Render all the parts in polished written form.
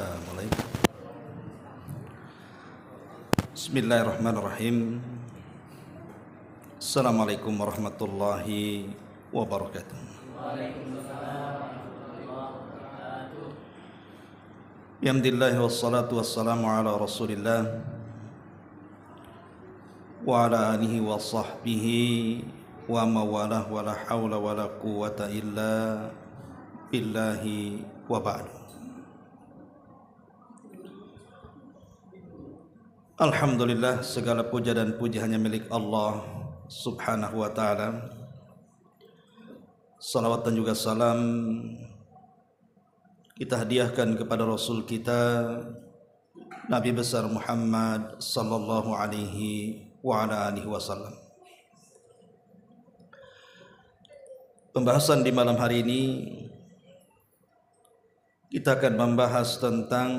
Kita mulai. Bismillahirrahmanirrahim. Assalamualaikum warahmatullahi wabarakatuh. Alhamdulillah wassalatu wassalamu ala Rasulillah wa ala alihi wa sahbihi wa mawalah wa la hawla wa la quwwata illa billahi wa ba'du. Alhamdulillah, segala puja dan puji hanya milik Allah subhanahu wa ta'ala. Salawat dan juga salam kita hadiahkan kepada Rasul kita Nabi besar Muhammad sallallahu alaihi wa ala alihi wasallam. Pembahasan di malam hari ini kita akan membahas tentang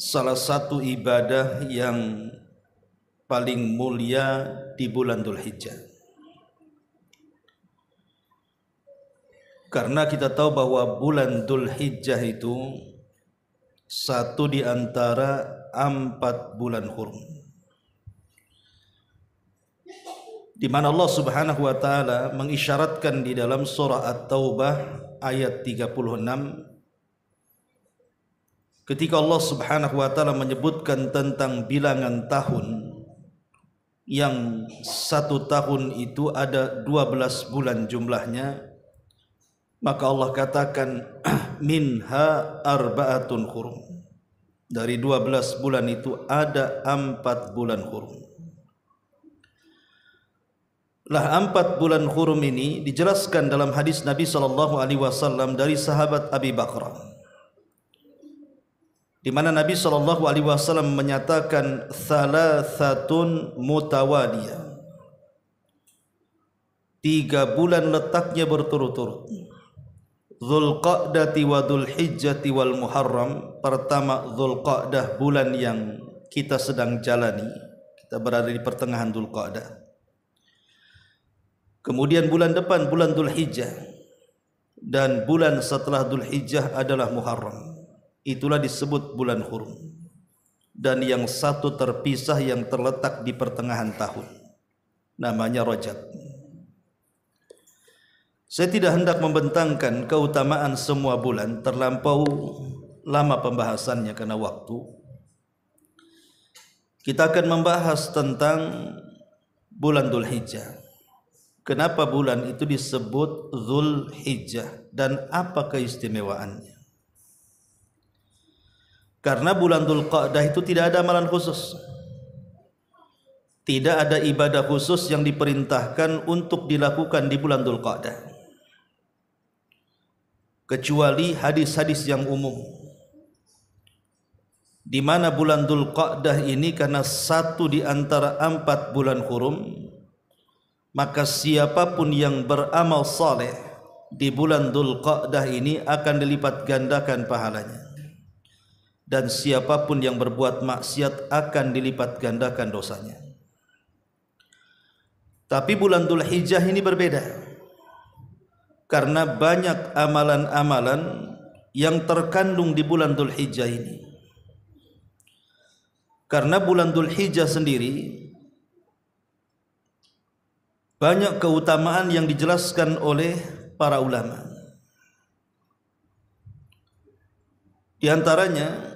salah satu ibadah yang paling mulia di bulan Dzulhijjah. Karena kita tahu bahwa bulan Dzulhijjah itu satu di antara 4 bulan hurum, di mana Allah Subhanahu wa taala mengisyaratkan di dalam surah At-Taubah ayat 36 ketika Allah Subhanahu wa taala menyebutkan tentang bilangan tahun, yang 1 tahun itu ada 12 bulan jumlahnya, maka Allah katakan minha arba'atun hurum. Dari 12 bulan itu ada 4 bulan hurum. Lah 4 bulan hurum ini dijelaskan dalam hadis Nabi SAW dari sahabat Abi Bakrah, di mana Nabi SAW menyatakan thalathatun mutawaliyah, 3 bulan letaknya berturut-turut. Dzulqa'dati wa Dzulhijjati wal Muharram. Pertama Dzulqa'dah, bulan yang kita sedang jalani, kita berada di pertengahan Dzulqa'dah. Kemudian bulan depan bulan Dzulhijjah, dan bulan setelah Dzulhijjah adalah Muharram. Itulah disebut bulan hurum. Dan yang satu terpisah yang terletak di pertengahan tahun, namanya Rajab. Saya tidak hendak membentangkan keutamaan semua bulan, terlampau lama pembahasannya karena waktu. Kita akan membahas tentang bulan Dzulhijjah. Kenapa bulan itu disebut Dzulhijjah dan apa keistimewaannya? Karena bulan Dzulqa'dah itu tidak ada amalan khusus, tidak ada ibadah khusus yang diperintahkan untuk dilakukan di bulan Dzulqa'dah, kecuali hadis-hadis yang umum, di mana bulan Dzulqa'dah ini karena satu di antara 4 bulan hurum, maka siapapun yang beramal saleh di bulan Dzulqa'dah ini akan dilipat gandakan pahalanya, dan siapapun yang berbuat maksiat akan dilipat gandakan dosanya. Tapi bulan Dzulhijjah ini berbeda, karena banyak amalan-amalan yang terkandung di bulan Dzulhijjah ini. Karena bulan Dzulhijjah sendiri banyak keutamaan yang dijelaskan oleh para ulama. Di antaranya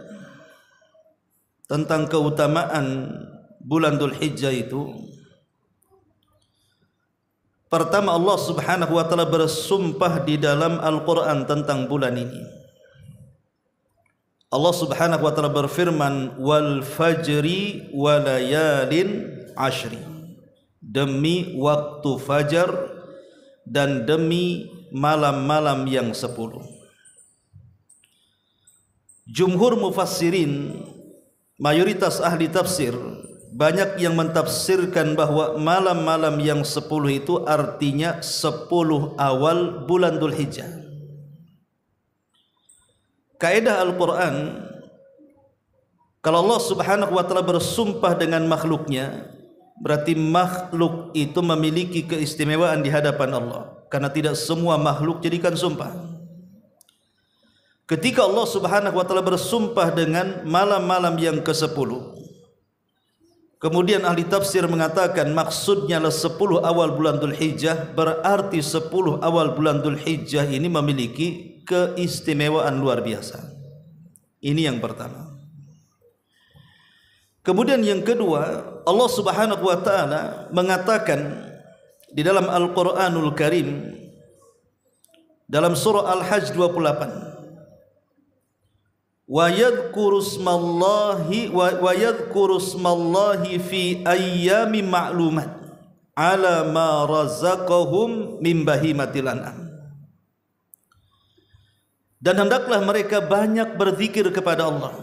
tentang keutamaan bulan Dzulhijjah itu, pertama Allah Subhanahu wa taala bersumpah di dalam Al-Qur'an tentang bulan ini. Allah Subhanahu wa taala berfirman, wal fajri wa layalin ashri, demi waktu fajar dan demi malam-malam yang 10. Jumhur mufassirin, mayoritas ahli tafsir, banyak yang mentafsirkan bahwa malam-malam yang 10 itu artinya 10 awal bulan Dzulhijjah. Kaidah Al-Quran, kalau Allah Subhanahu wa taala bersumpah dengan makhluknya, berarti makhluk itu memiliki keistimewaan di hadapan Allah, karena tidak semua makhluk jadikan sumpah. ketika Allah Subhanahu wa taala bersumpah dengan malam-malam yang ke-10. Kemudian ahli tafsir mengatakan maksudnya adalah 10 awal bulan Dzulhijjah, berarti 10 awal bulan Dzulhijjah ini memiliki keistimewaan luar biasa. Ini yang pertama. Kemudian yang kedua, Allah Subhanahu wa taala mengatakan di dalam Al-Qur'anul Karim dalam surah Al-Hajj 28, wa yadhkuru smallahi fi ayyamin ma'lumat ala ma razaqahum min bahimatil an'am. Dan hendaklah mereka banyak berzikir kepada Allah,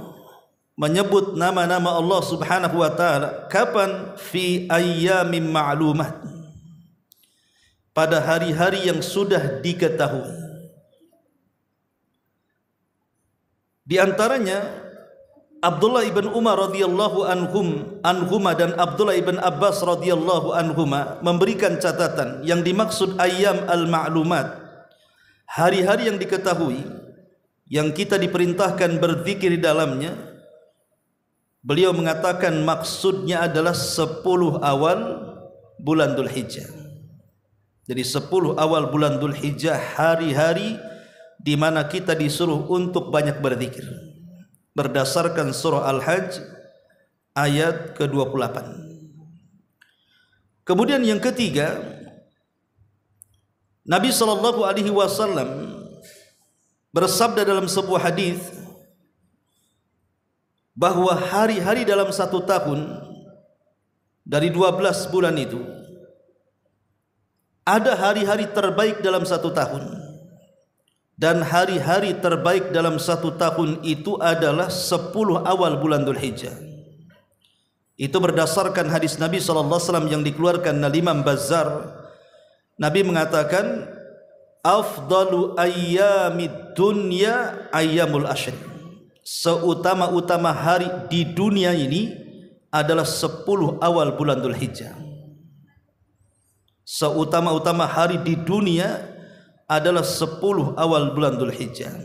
menyebut nama-nama Allah Subhanahu wa taala. Kapan? Fi ayyamin ma'lumat, pada hari-hari yang sudah diketahui. Di antaranya Abdullah ibn Umar radhiyallahu anhuma dan Abdullah ibn Abbas radhiyallahu anhuma memberikan catatan yang dimaksud ayyam al-ma'lumat, hari-hari yang diketahui yang kita diperintahkan berzikir di dalamnya. Beliau mengatakan maksudnya adalah 10 awal bulan Dzulhijjah. Jadi 10 awal bulan Dzulhijjah, hari-hari di mana kita disuruh untuk banyak berzikir berdasarkan surah Al-Hajj ayat ke-28. Kemudian yang ketiga, Nabi sallallahu alaihi wasallam bersabda dalam sebuah hadis bahwa hari-hari dalam satu tahun dari 12 bulan itu, ada hari-hari terbaik dalam satu tahun. Dan hari-hari terbaik dalam satu tahun itu adalah 10 awal bulan Dzulhijjah. Itu berdasarkan hadis Nabi SAW yang dikeluarkan oleh Imam Bazzar. Nabi mengatakan, afdalu ayyamid dunya ayyamul ashr. Seutama-utama hari di dunia ini adalah 10 awal bulan Dzulhijjah. Seutama-utama hari di dunia adalah 10 awal bulan Dzulhijjah.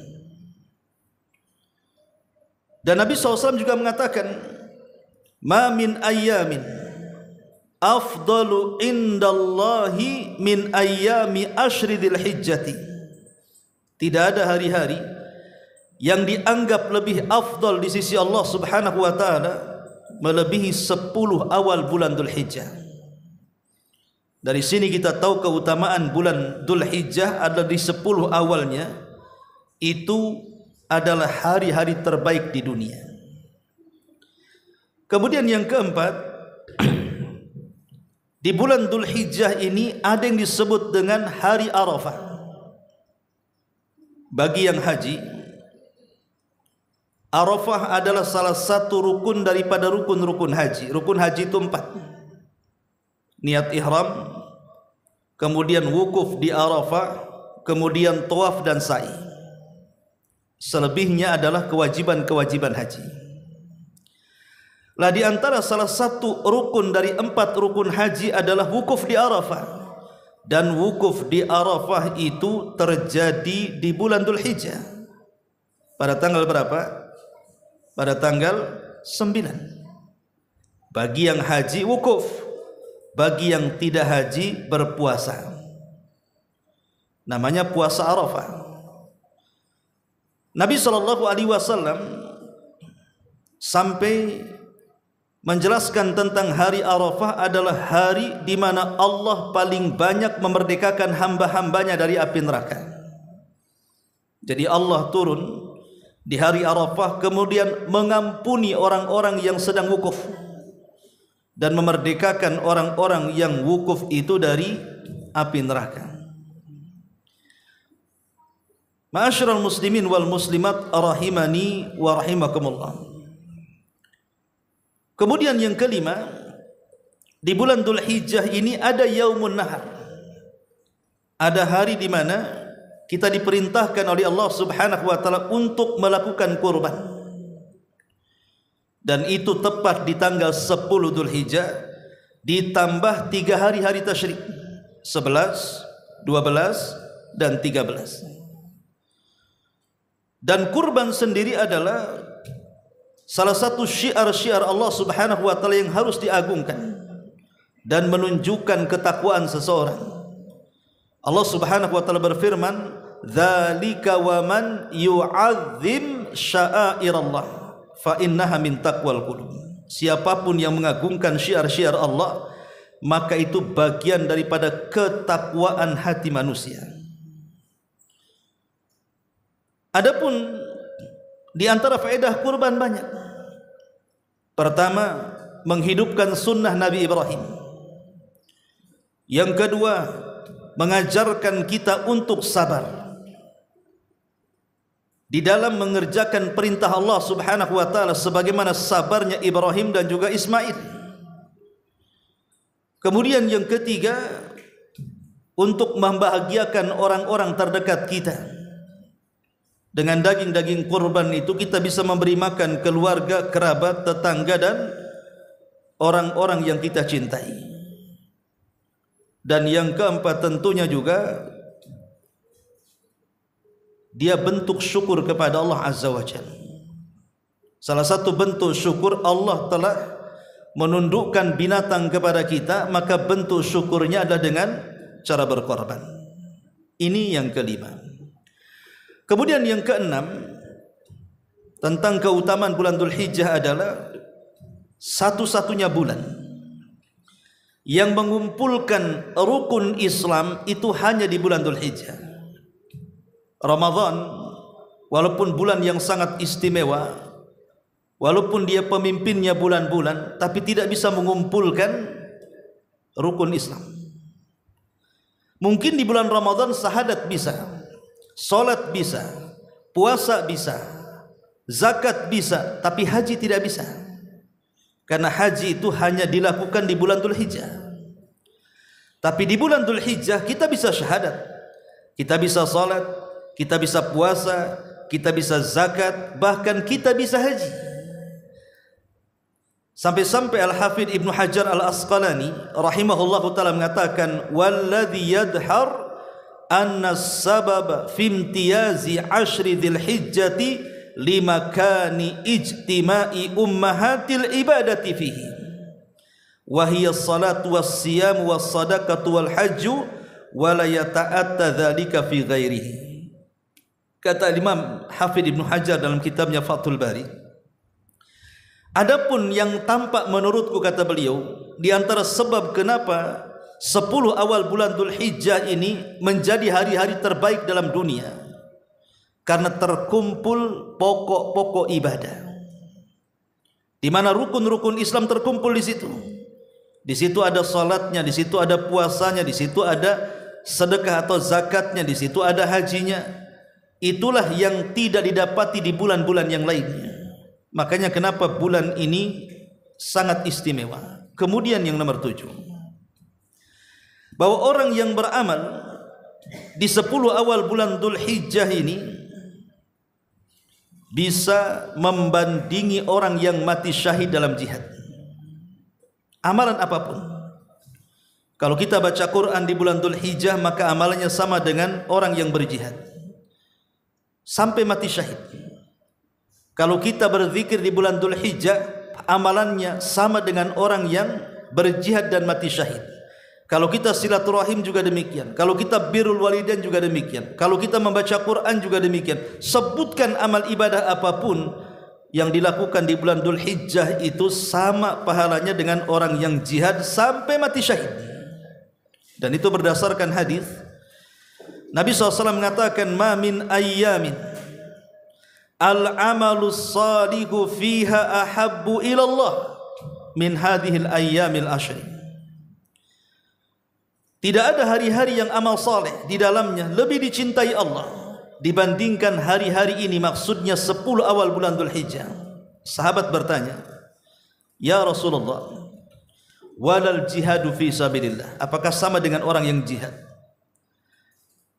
Dan Nabi SAW juga mengatakan, ma min ayyamin afdalu indallahi min ayyami ashri dzulhijjati. Tidak ada hari-hari yang dianggap lebih afdal di sisi Allah Subhanahu wa taala melebihi 10 awal bulan Dzulhijjah. Dari sini kita tahu keutamaan bulan Dzulhijjah adalah di 10 awalnya itu adalah hari-hari terbaik di dunia. Kemudian yang keempat, di bulan Dzulhijjah ini ada yang disebut dengan hari Arafah. Bagi yang haji, Arafah adalah salah satu rukun daripada rukun-rukun haji. Rukun haji itu 4. Niat ihram, kemudian wukuf di Arafah, kemudian tawaf dan sa'i. Selebihnya adalah kewajiban-kewajiban haji. Lah di antara salah satu rukun dari 4 rukun haji adalah wukuf di Arafah. Dan wukuf di Arafah itu terjadi di bulan Dzulhijjah. Pada tanggal berapa? Pada tanggal 9. Bagi yang haji wukuf, bagi yang tidak haji berpuasa. Namanya puasa Arafah. Nabi SAW sampai menjelaskan tentang hari Arafah adalah hari di mana Allah paling banyak memerdekakan hamba-hambanya dari api neraka. Jadi Allah turun di hari Arafah kemudian mengampuni orang-orang yang sedang wukuf dan memerdekakan orang-orang yang wukuf itu dari api neraka. Ma'asyiral muslimin wal muslimat rahimani wa rahimakumullah. Kemudian yang kelima, di bulan Dzulhijjah ini ada Yaumun Nahar. Ada hari di mana kita diperintahkan oleh Allah Subhanahu wa taala untuk melakukan kurban. Dan itu tepat di tanggal 10 Dzulhijjah ditambah 3 hari-hari tasyrik, 11, 12 dan 13. Dan kurban sendiri adalah salah satu syiar-syiar Allah Subhanahu wa taala yang harus diagungkan dan menunjukkan ketakwaan seseorang. Allah Subhanahu wa taala berfirman, "Dzalika wa man yu'azzim sya'airallah fa innaha min taqwal qulub." Siapapun yang mengagungkan syiar-syiar Allah, maka itu bagian daripada ketakwaan hati manusia. Adapun di antara faedah kurban banyak. Pertama, menghidupkan sunnah Nabi Ibrahim. Yang kedua, mengajarkan kita untuk sabar di dalam mengerjakan perintah Allah Subhanahu wa taala sebagaimana sabarnya Ibrahim dan juga Ismail. Kemudian yang ketiga, untuk membahagiakan orang-orang terdekat kita. Dengan daging-daging kurban itu kita bisa memberi makan keluarga, kerabat, tetangga dan orang-orang yang kita cintai. Dan yang keempat tentunya juga dia bentuk syukur kepada Allah Azza wa Jalla. Salah satu bentuk syukur, Allah telah menundukkan binatang kepada kita, maka bentuk syukurnya adalah dengan cara berkorban. Ini yang kelima. Kemudian yang keenam, tentang keutamaan bulan Dzulhijjah adalah satu-satunya bulan yang mengumpulkan rukun Islam itu hanya di bulan Dzulhijjah. Ramadan, walaupun bulan yang sangat istimewa, walaupun dia pemimpinnya bulan-bulan, tapi tidak bisa mengumpulkan rukun Islam. Mungkin di bulan Ramadan syahadat bisa, salat bisa, puasa bisa, zakat bisa, tapi haji tidak bisa. Karena haji itu hanya dilakukan di bulan Dzulhijjah. Tapi di bulan Dzulhijjah kita bisa syahadat, kita bisa salat, kita bisa puasa, kita bisa zakat, bahkan kita bisa haji. Sampai-sampai Al-Hafidh Ibnu Hajar Al-Asqalani rahimahullahu ta'ala mengatakan, "Walladhi yadhar anna sabab fi imtiyazi ashri dzilhijjati limakani ijtima'i ummahatil ibadati fihi wa hiya as-salatu was-siyam was-sadaqatu wal-hajju wa la yata'atta dzalika fi ghairihi." Kata Imam Hafidh Ibnu Hajar dalam kitabnya Fathul Bari, adapun yang tampak menurutku, kata beliau, di antara sebab kenapa 10 awal bulan Dzulhijjah ini menjadi hari-hari terbaik dalam dunia, karena terkumpul pokok-pokok ibadah, di mana rukun-rukun Islam terkumpul di situ. Di situ ada salatnya, di situ ada puasanya, di situ ada sedekah atau zakatnya, di situ ada hajinya. Itulah yang tidak didapati di bulan-bulan yang lainnya. Makanya kenapa bulan ini sangat istimewa. Kemudian yang nomor 7, bahwa orang yang beramal di 10 awal bulan Dzulhijjah ini bisa membandingi orang yang mati syahid dalam jihad. Amalan apapun, kalau kita baca Quran di bulan Dzulhijjah, maka amalannya sama dengan orang yang berjihad sampai mati syahid. Kalau kita berzikir di bulan Dzulhijjah, amalannya sama dengan orang yang berjihad dan mati syahid. Kalau kita silaturahim juga demikian. Kalau kita birrul walidain juga demikian. Kalau kita membaca Quran juga demikian. Sebutkan amal ibadah apapun yang dilakukan di bulan Dzulhijjah itu sama pahalanya dengan orang yang jihad sampai mati syahid. Dan itu berdasarkan hadis Nabi SAW mengatakan, "Ma min ayyamin al-amalus salihu fiha ahabbu ilallah min hadhil ayyamil ashri." Tidak ada hari-hari yang amal saleh di dalamnya lebih dicintai Allah dibandingkan hari-hari ini, maksudnya 10 awal bulan Dzulhijjah. Sahabat bertanya, "Ya Rasulullah, walal jihadu fi sabilillah?" Apakah sama dengan orang yang jihad?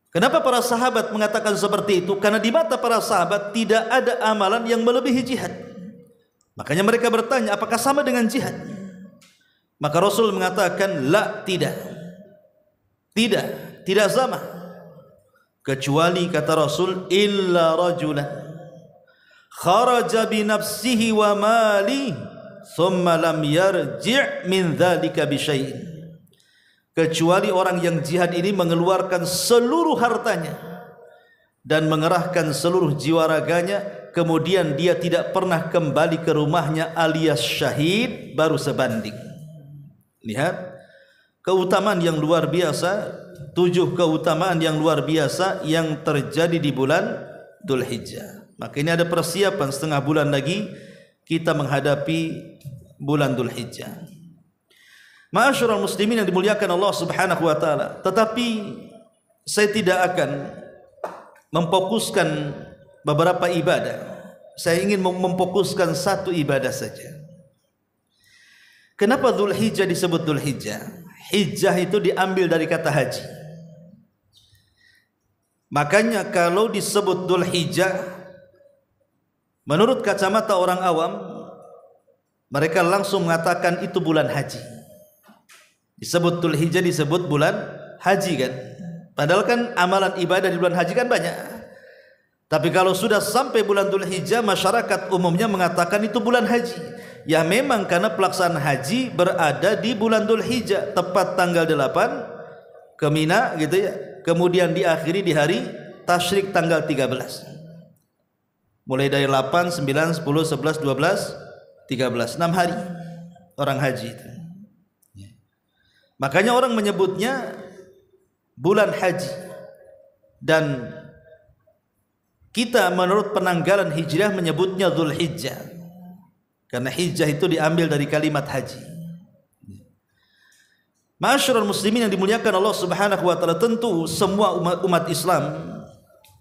Kenapa para sahabat mengatakan seperti itu? Karena di mata para sahabat tidak ada amalan yang melebihi jihad. Makanya mereka bertanya, apakah sama dengan jihad? Maka Rasul mengatakan, "La, tidak. Tidak sama. Kecuali, kata Rasul, illa rajulan kharaja bi nafsihi wa mali thumma lam yarji' min dzalika bi syai'in, kecuali orang yang jihad ini mengeluarkan seluruh hartanya dan mengerahkan seluruh jiwa raganya, kemudian dia tidak pernah kembali ke rumahnya alias syahid, baru sebanding. Lihat keutamaan yang luar biasa, 7 keutamaan yang luar biasa yang terjadi di bulan Dzulhijjah. Maka ini ada persiapan, setengah bulan lagi kita menghadapi bulan Dzulhijjah. Ma'asyiral muslimin yang dimuliakan Allah Subhanahu wa taala, tetapi saya tidak akan memfokuskan beberapa ibadah. Saya ingin memfokuskan satu ibadah saja. Kenapa Dzulhijjah disebut Dzulhijjah? Hijjah itu diambil dari kata haji. Makanya kalau disebut Dzulhijjah, menurut kacamata orang awam, mereka langsung mengatakan itu bulan haji. Disebut Dzulhijjah disebut bulan haji kan? Padahal kan amalan ibadah di bulan haji kan banyak. Tapi kalau sudah sampai bulan Dzulhijjah, masyarakat umumnya mengatakan itu bulan haji. Ya memang karena pelaksanaan haji berada di bulan Dzulhijjah, tepat tanggal 8 ke Mina gitu ya. Kemudian diakhiri di hari tasyrik tanggal 13. Mulai dari 8, 9, 10, 11, 12, 13, 6 hari orang haji itu. Makanya orang menyebutnya bulan haji. Dan kita menurut penanggalan hijrah menyebutnya Dzulhijjah, karena hijjah itu diambil dari kalimat haji. Ma'asyiral muslimin yang dimuliakan Allah Subhanahu wa taala, tentu semua umat Islam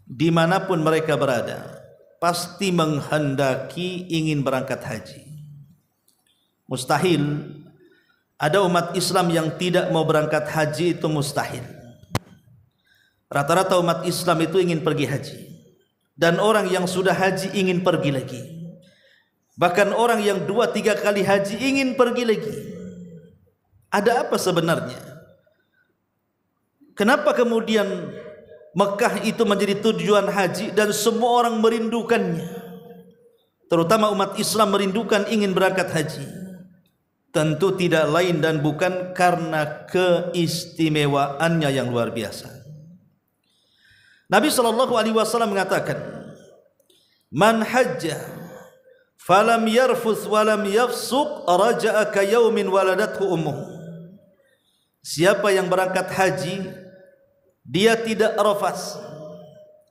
dimanapun mereka berada pasti menghendaki ingin berangkat haji. Mustahil ada umat Islam yang tidak mau berangkat haji, itu mustahil. Rata-rata umat Islam itu ingin pergi haji, dan orang yang sudah haji ingin pergi lagi. Bahkan orang yang 2-3 kali haji ingin pergi lagi. Ada apa sebenarnya? Kenapa kemudian Mekah itu menjadi tujuan haji dan semua orang merindukannya? Terutama umat Islam merindukan ingin berangkat haji. Tentu tidak lain dan bukan karena keistimewaannya yang luar biasa. Nabi SAW mengatakan, "Man hajja falam yarfuth walam yafsuq raja'a ka yaumin waladathu ummuh." Siapa yang berangkat haji, dia tidak rafas.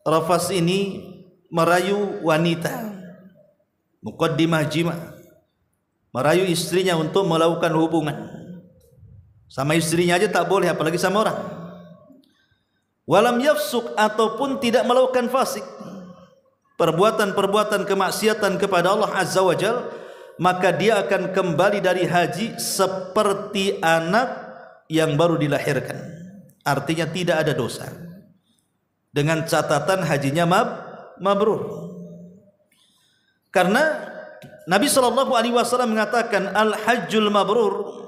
Rafas ini merayu wanita, muqaddimah jima, merayu istrinya untuk melakukan hubungan. Sama istrinya aja tak boleh, apalagi sama orang. Walam yafsuk, ataupun tidak melakukan fasik, perbuatan-perbuatan kemaksiatan kepada Allah Azza wa Jal, maka dia akan kembali dari haji seperti anak yang baru dilahirkan. Artinya tidak ada dosa, dengan catatan hajinya mabrur. Karena Nabi SAW mengatakan, al-hajjul mabrur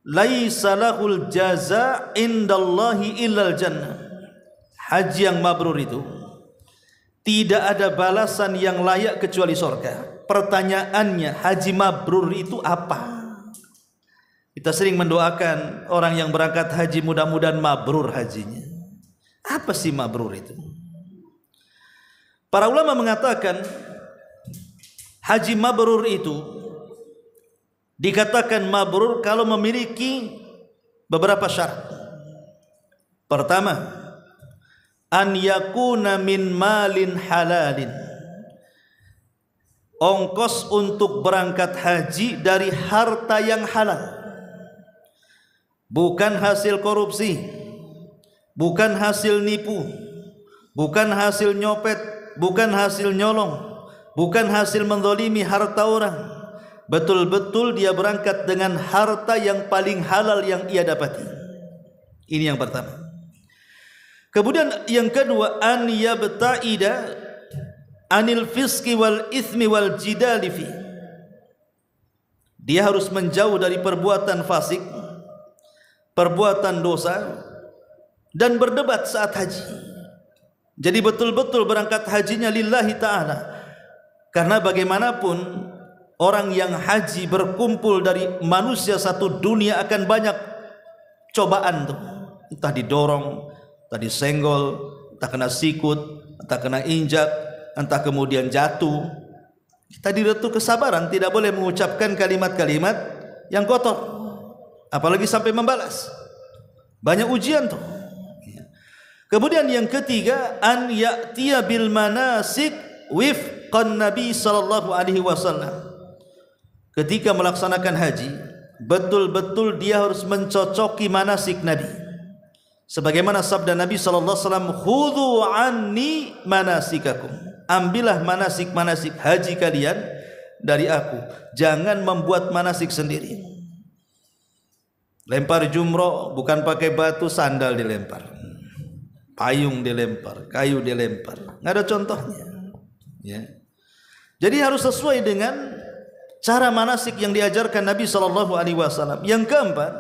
laisa lahul jaza indallahi illal jannah. Haji yang mabrur itu tidak ada balasan yang layak kecuali surga. Pertanyaannya, haji mabrur itu apa? Kita sering mendoakan orang yang berangkat haji, mudah-mudahan mabrur hajinya. Apa sih mabrur itu? Para ulama mengatakan haji mabrur itu dikatakan mabrur kalau memiliki beberapa syarat. Pertama, an yakuna min malin halalin. Ongkos untuk berangkat haji dari harta yang halal, bukan hasil korupsi, bukan hasil nipu, bukan hasil nyopet, bukan hasil nyolong, bukan hasil menzalimi harta orang. Betul-betul dia berangkat dengan harta yang paling halal yang ia dapati. Ini yang pertama. Kemudian yang kedua, an yabta'ida anil fiski wal ithmi wal jidali fi. Dia harus menjauh dari perbuatan fasik, perbuatan dosa, dan berdebat saat haji. Jadi betul-betul berangkat hajinya lillahi ta'ala, Karena bagaimanapun orang yang haji berkumpul dari manusia satu dunia akan banyak cobaan tuh. Entah didorong, entah disenggol, entah kena sikut, entah kena injak, entah kemudian jatuh. Tadi itu kesabaran, tidak boleh mengucapkan kalimat-kalimat yang kotor, apalagi sampai membalas. Banyak ujian tuh. Kemudian yang ketiga, an ya'tiya bil manasik wifqan Nabi sallallahu alaihi wasallam. Ketika melaksanakan haji, betul-betul dia harus mencocoki manasik Nabi. Sebagaimana sabda Nabi sallallahu alaihi wasallam, "Khudhu anni manasikakum." Ambillah manasik-manasik haji kalian dari aku. Jangan membuat manasik sendiri. Lempar jumroh bukan pakai batu, sandal dilempar, payung dilempar, kayu dilempar, nggak ada contohnya. Ya. Jadi harus sesuai dengan cara manasik yang diajarkan Nabi sallallahu alaihi wasallam. Yang keempat,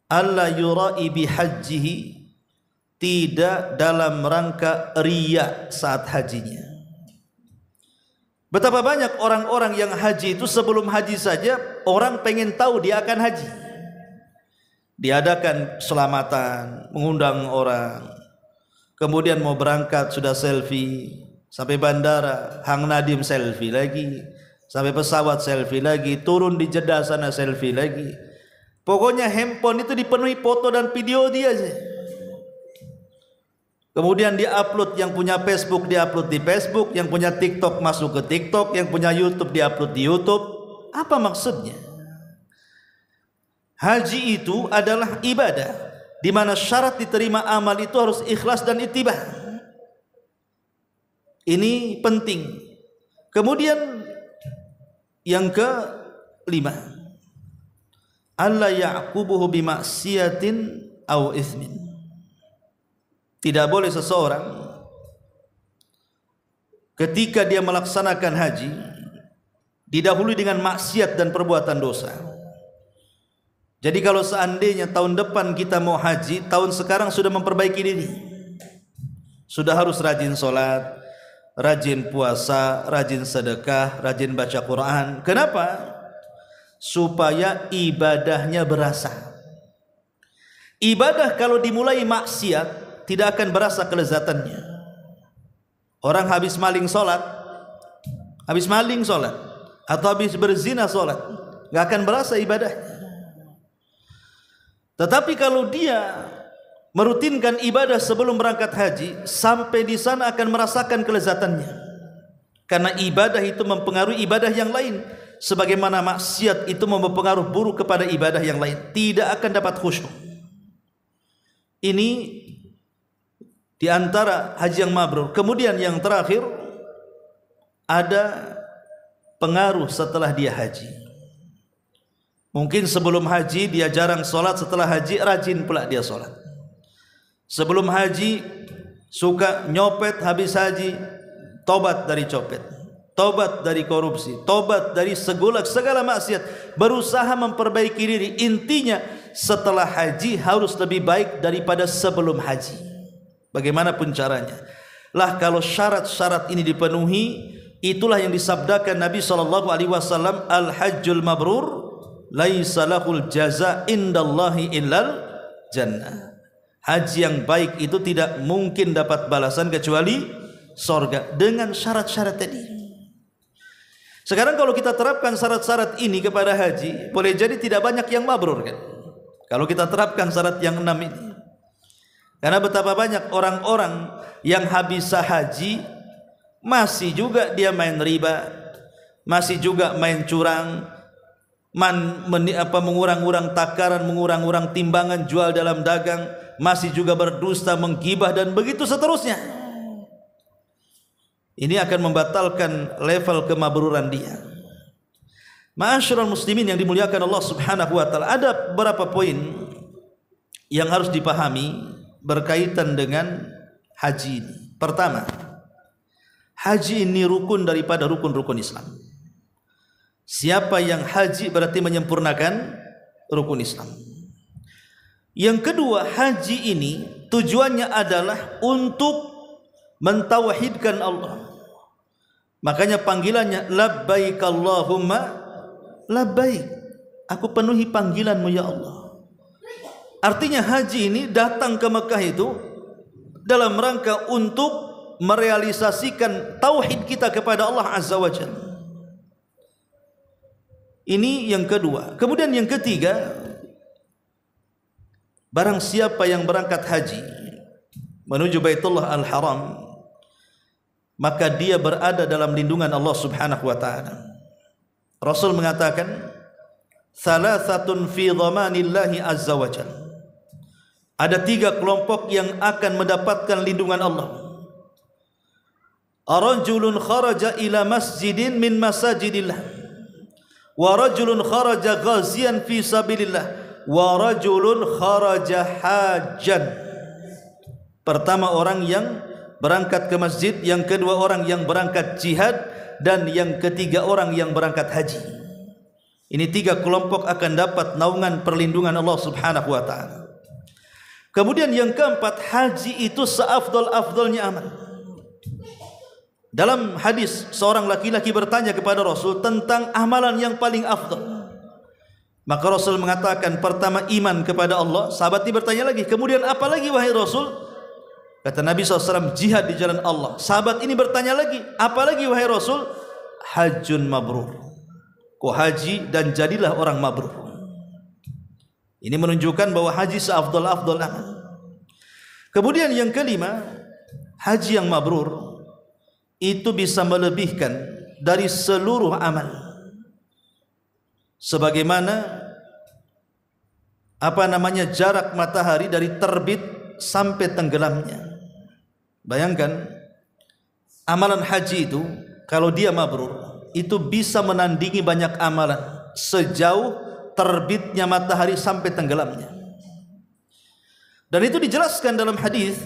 alla yura'i bihajjihi, tidak dalam rangka riya saat hajinya. Betapa banyak orang-orang yang haji itu sebelum haji saja orang pengen tahu dia akan haji. Diadakan selamatan, mengundang orang, kemudian mau berangkat sudah selfie, sampai bandara Hang Nadim selfie lagi, sampai pesawat selfie lagi, turun di Jeddah sana selfie lagi. Pokoknya handphone itu dipenuhi foto dan video dia aja. Kemudian dia-upload, yang punya Facebook dia-upload di Facebook, yang punya TikTok masuk ke TikTok, yang punya YouTube dia-upload di YouTube. Apa maksudnya? Haji itu adalah ibadah di mana syarat diterima amal itu harus ikhlas dan ittiba. Ini penting. Kemudian yang kelima, alla ya'qubuhu bimaksiatin aw itsmin. Tidak boleh seseorang ketika dia melaksanakan haji didahului dengan maksiat dan perbuatan dosa. Jadi kalau seandainya tahun depan kita mau haji, tahun sekarang sudah memperbaiki diri, sudah harus rajin sholat, rajin puasa, rajin sedekah, rajin baca Quran. Kenapa? Supaya ibadahnya berasa. Ibadah kalau dimulai maksiat tidak akan berasa kelezatannya. Orang habis maling sholat, atau habis berzina sholat, nggak akan berasa ibadahnya. Tetapi kalau dia merutinkan ibadah sebelum berangkat haji, sampai di sana akan merasakan kelezatannya. Karena ibadah itu mempengaruhi ibadah yang lain, sebagaimana maksiat itu mempengaruhi buruk kepada ibadah yang lain. Tidak akan dapat khusyuk. Ini di antara haji yang mabrur. Kemudian yang terakhir, ada pengaruh setelah dia haji. Mungkin sebelum haji dia jarang sholat, setelah haji rajin pula dia sholat. Sebelum haji suka nyopet, habis haji tobat dari copet, tobat dari korupsi, tobat dari segala maksiat, berusaha memperbaiki diri. Intinya setelah haji harus lebih baik daripada sebelum haji. Bagaimanapun caranya. Lah kalau syarat-syarat ini dipenuhi, itulah yang disabdakan Nabi sallallahu alaihi wasallam, al-hajjul mabrur laisa lahul jaza indallahi illal jannah. Haji yang baik itu tidak mungkin dapat balasan kecuali surga, dengan syarat-syarat tadi. Sekarang kalau kita terapkan syarat-syarat ini kepada haji, boleh jadi tidak banyak yang mabrur kan? Kalau kita terapkan syarat yang 6 ini. Karena betapa banyak orang-orang yang habis haji masih juga dia main riba, masih juga main curang, mengurang-urang takaran, mengurang-urang timbangan jual dalam dagang, masih juga berdusta, menggibah, dan begitu seterusnya. Ini akan membatalkan level kemabruran dia. Ma'asyiral muslimin yang dimuliakan Allah Subhanahu wa taala, ada beberapa poin yang harus dipahami berkaitan dengan haji ini. Pertama, haji ini rukun daripada rukun-rukun Islam. Siapa yang haji berarti menyempurnakan rukun Islam. Yang kedua, haji ini tujuannya adalah untuk mentauhidkan Allah, Makanya panggilannya labbaik Allahumma labbaik. Aku penuhi panggilanmu ya Allah. Artinya haji ini datang ke Mekah itu dalam rangka untuk merealisasikan tauhid kita kepada Allah Azza wa Jalla. Ini yang kedua. Kemudian yang ketiga, barang siapa yang berangkat haji menuju Baitullah Al-Haram, maka dia berada dalam lindungan Allah Subhanahu wa taala. Rasul mengatakan, "Thalathatun fi dhamanillahi azza wa jalla." Ada 3 kelompok yang akan mendapatkan lindungan Allah. Arajulun kharaja ila masjidin min masajidillah, wa rajulun kharaja ghaziyan fi sabilillah, wa rajulun kharaja hajjan. Pertama orang yang berangkat ke masjid, yang kedua orang yang berangkat jihad, dan yang ketiga orang yang berangkat haji. Ini 3 kelompok akan dapat naungan perlindungan Allah Subhanahu wa taala. Kemudian yang keempat, haji itu seafdal-afdalnya amal. Dalam hadis, seorang laki-laki bertanya kepada Rasul tentang amalan yang paling afdal. Maka Rasul mengatakan, pertama iman kepada Allah. Sahabat ini bertanya lagi, kemudian apa lagi wahai Rasul? Kata Nabi SAW, jihad di jalan Allah. Sahabat ini bertanya lagi, apa lagi wahai Rasul? Hajjun mabrur. Kau haji dan jadilah orang mabrur. Ini menunjukkan bahwa haji seafdal-afdal amal. Kemudian yang kelima, haji yang mabrur itu bisa melebihkan dari seluruh amal. Sebagaimana jarak matahari dari terbit sampai tenggelamnya. Bayangkan amalan haji itu kalau dia mabrur itu bisa menandingi banyak amalan sejauh terbitnya matahari sampai tenggelamnya. Dan itu dijelaskan dalam hadis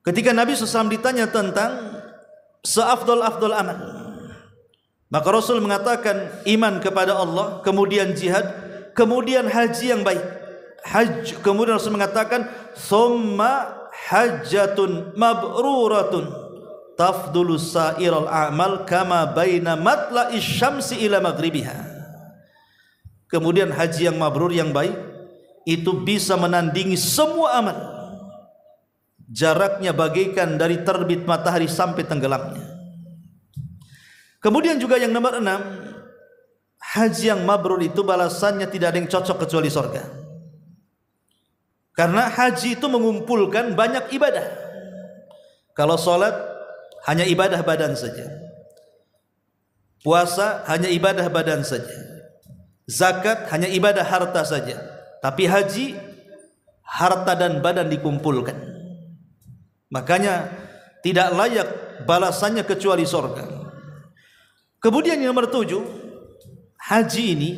ketika Nabi SAW ditanya tentang seafdal-afdal amal. Maka Rasul mengatakan iman kepada Allah, kemudian jihad, kemudian haji yang baik. Kemudian Rasul mengatakan summa hajjatun mabruratun tafdulu sa'iral a'mal kama baina matla'is syamsi ila maghribiha. Kemudian haji yang mabrur yang baik itu bisa menandingi semua amal. Jaraknya bagaikan dari terbit matahari sampai tenggelamnya. Kemudian juga yang nomor 6, haji yang mabrur itu balasannya tidak ada yang cocok kecuali surga. Karena haji itu mengumpulkan banyak ibadah. Kalau sholat hanya ibadah badan saja, puasa hanya ibadah badan saja, zakat hanya ibadah harta saja. Tapi haji harta dan badan dikumpulkan. Makanya tidak layak balasannya kecuali surga. Kemudian yang nomor 7, haji ini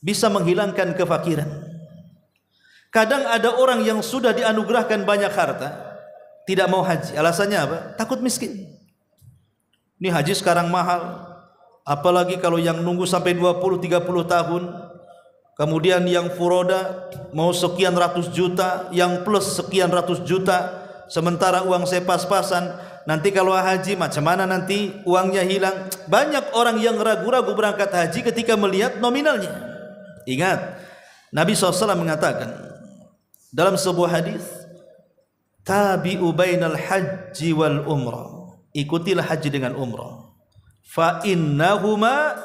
bisa menghilangkan kefakiran. Kadang ada orang yang sudah dianugerahkan banyak harta tidak mau haji. Alasannya apa? Takut miskin. Ini haji sekarang mahal, apalagi kalau yang nunggu sampai 20-30 tahun. Kemudian yang furoda mau sekian ratus juta, yang plus sekian ratus juta. Sementara uang saya pas-pasan. Nanti kalau haji macam mana nanti uangnya hilang. Banyak orang yang ragu-ragu berangkat haji ketika melihat nominalnya. Ingat, Nabi SAW mengatakan dalam sebuah hadis, tabi'u bainal haji wal umrah. Ikutilah haji dengan umrah. Fa innahuma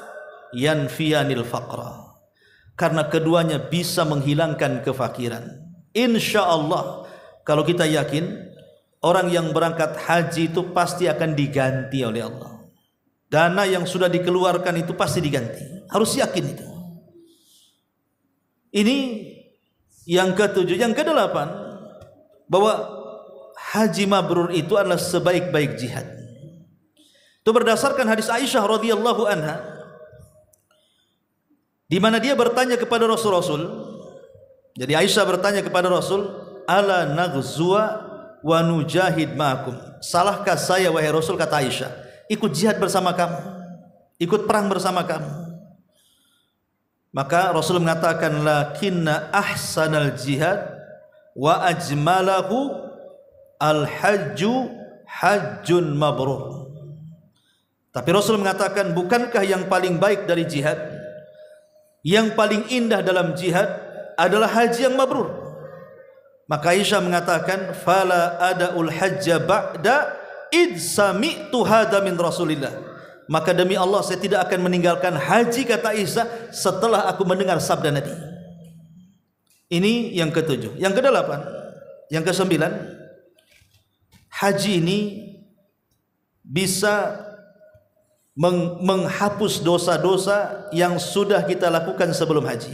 yanfiyanil faqra. Karena keduanya bisa menghilangkan kefakiran. Insya Allah, kalau kita yakin orang yang berangkat haji itu pasti akan diganti oleh Allah. Dana yang sudah dikeluarkan itu pasti diganti. Harus yakin itu. Ini yang ke-7. Yang ke-8, bahwa haji mabrur itu adalah sebaik-baik jihad. Itu berdasarkan hadis Aisyah radhiyallahu anha, di mana dia bertanya kepada Rasul. Jadi Aisyah bertanya kepada Rasul, ala naghzuwa wa nujahid ma'akum. Salahkah saya wahai Rasul, kata Aisyah, ikut jihad bersama kamu, ikut perang bersama kamu? Maka Rasul mengatakan, lakinna ahsanal jihad wa ajmalahu al-hajju hajjun mabrur. Tapi Rasul mengatakan, bukankah yang paling baik dari jihad, yang paling indah dalam jihad adalah haji yang mabrur? Maka Aisyah mengatakan, fala adaul hajja ba'da id sami'tu hadza min Rasulillah. Maka demi Allah saya tidak akan meninggalkan haji, kata Aisyah, setelah aku mendengar sabda Nabi. Ini yang ketujuh. Yang kedelapan, yang kesembilan, haji ini bisa menghapus dosa-dosa yang sudah kita lakukan sebelum haji.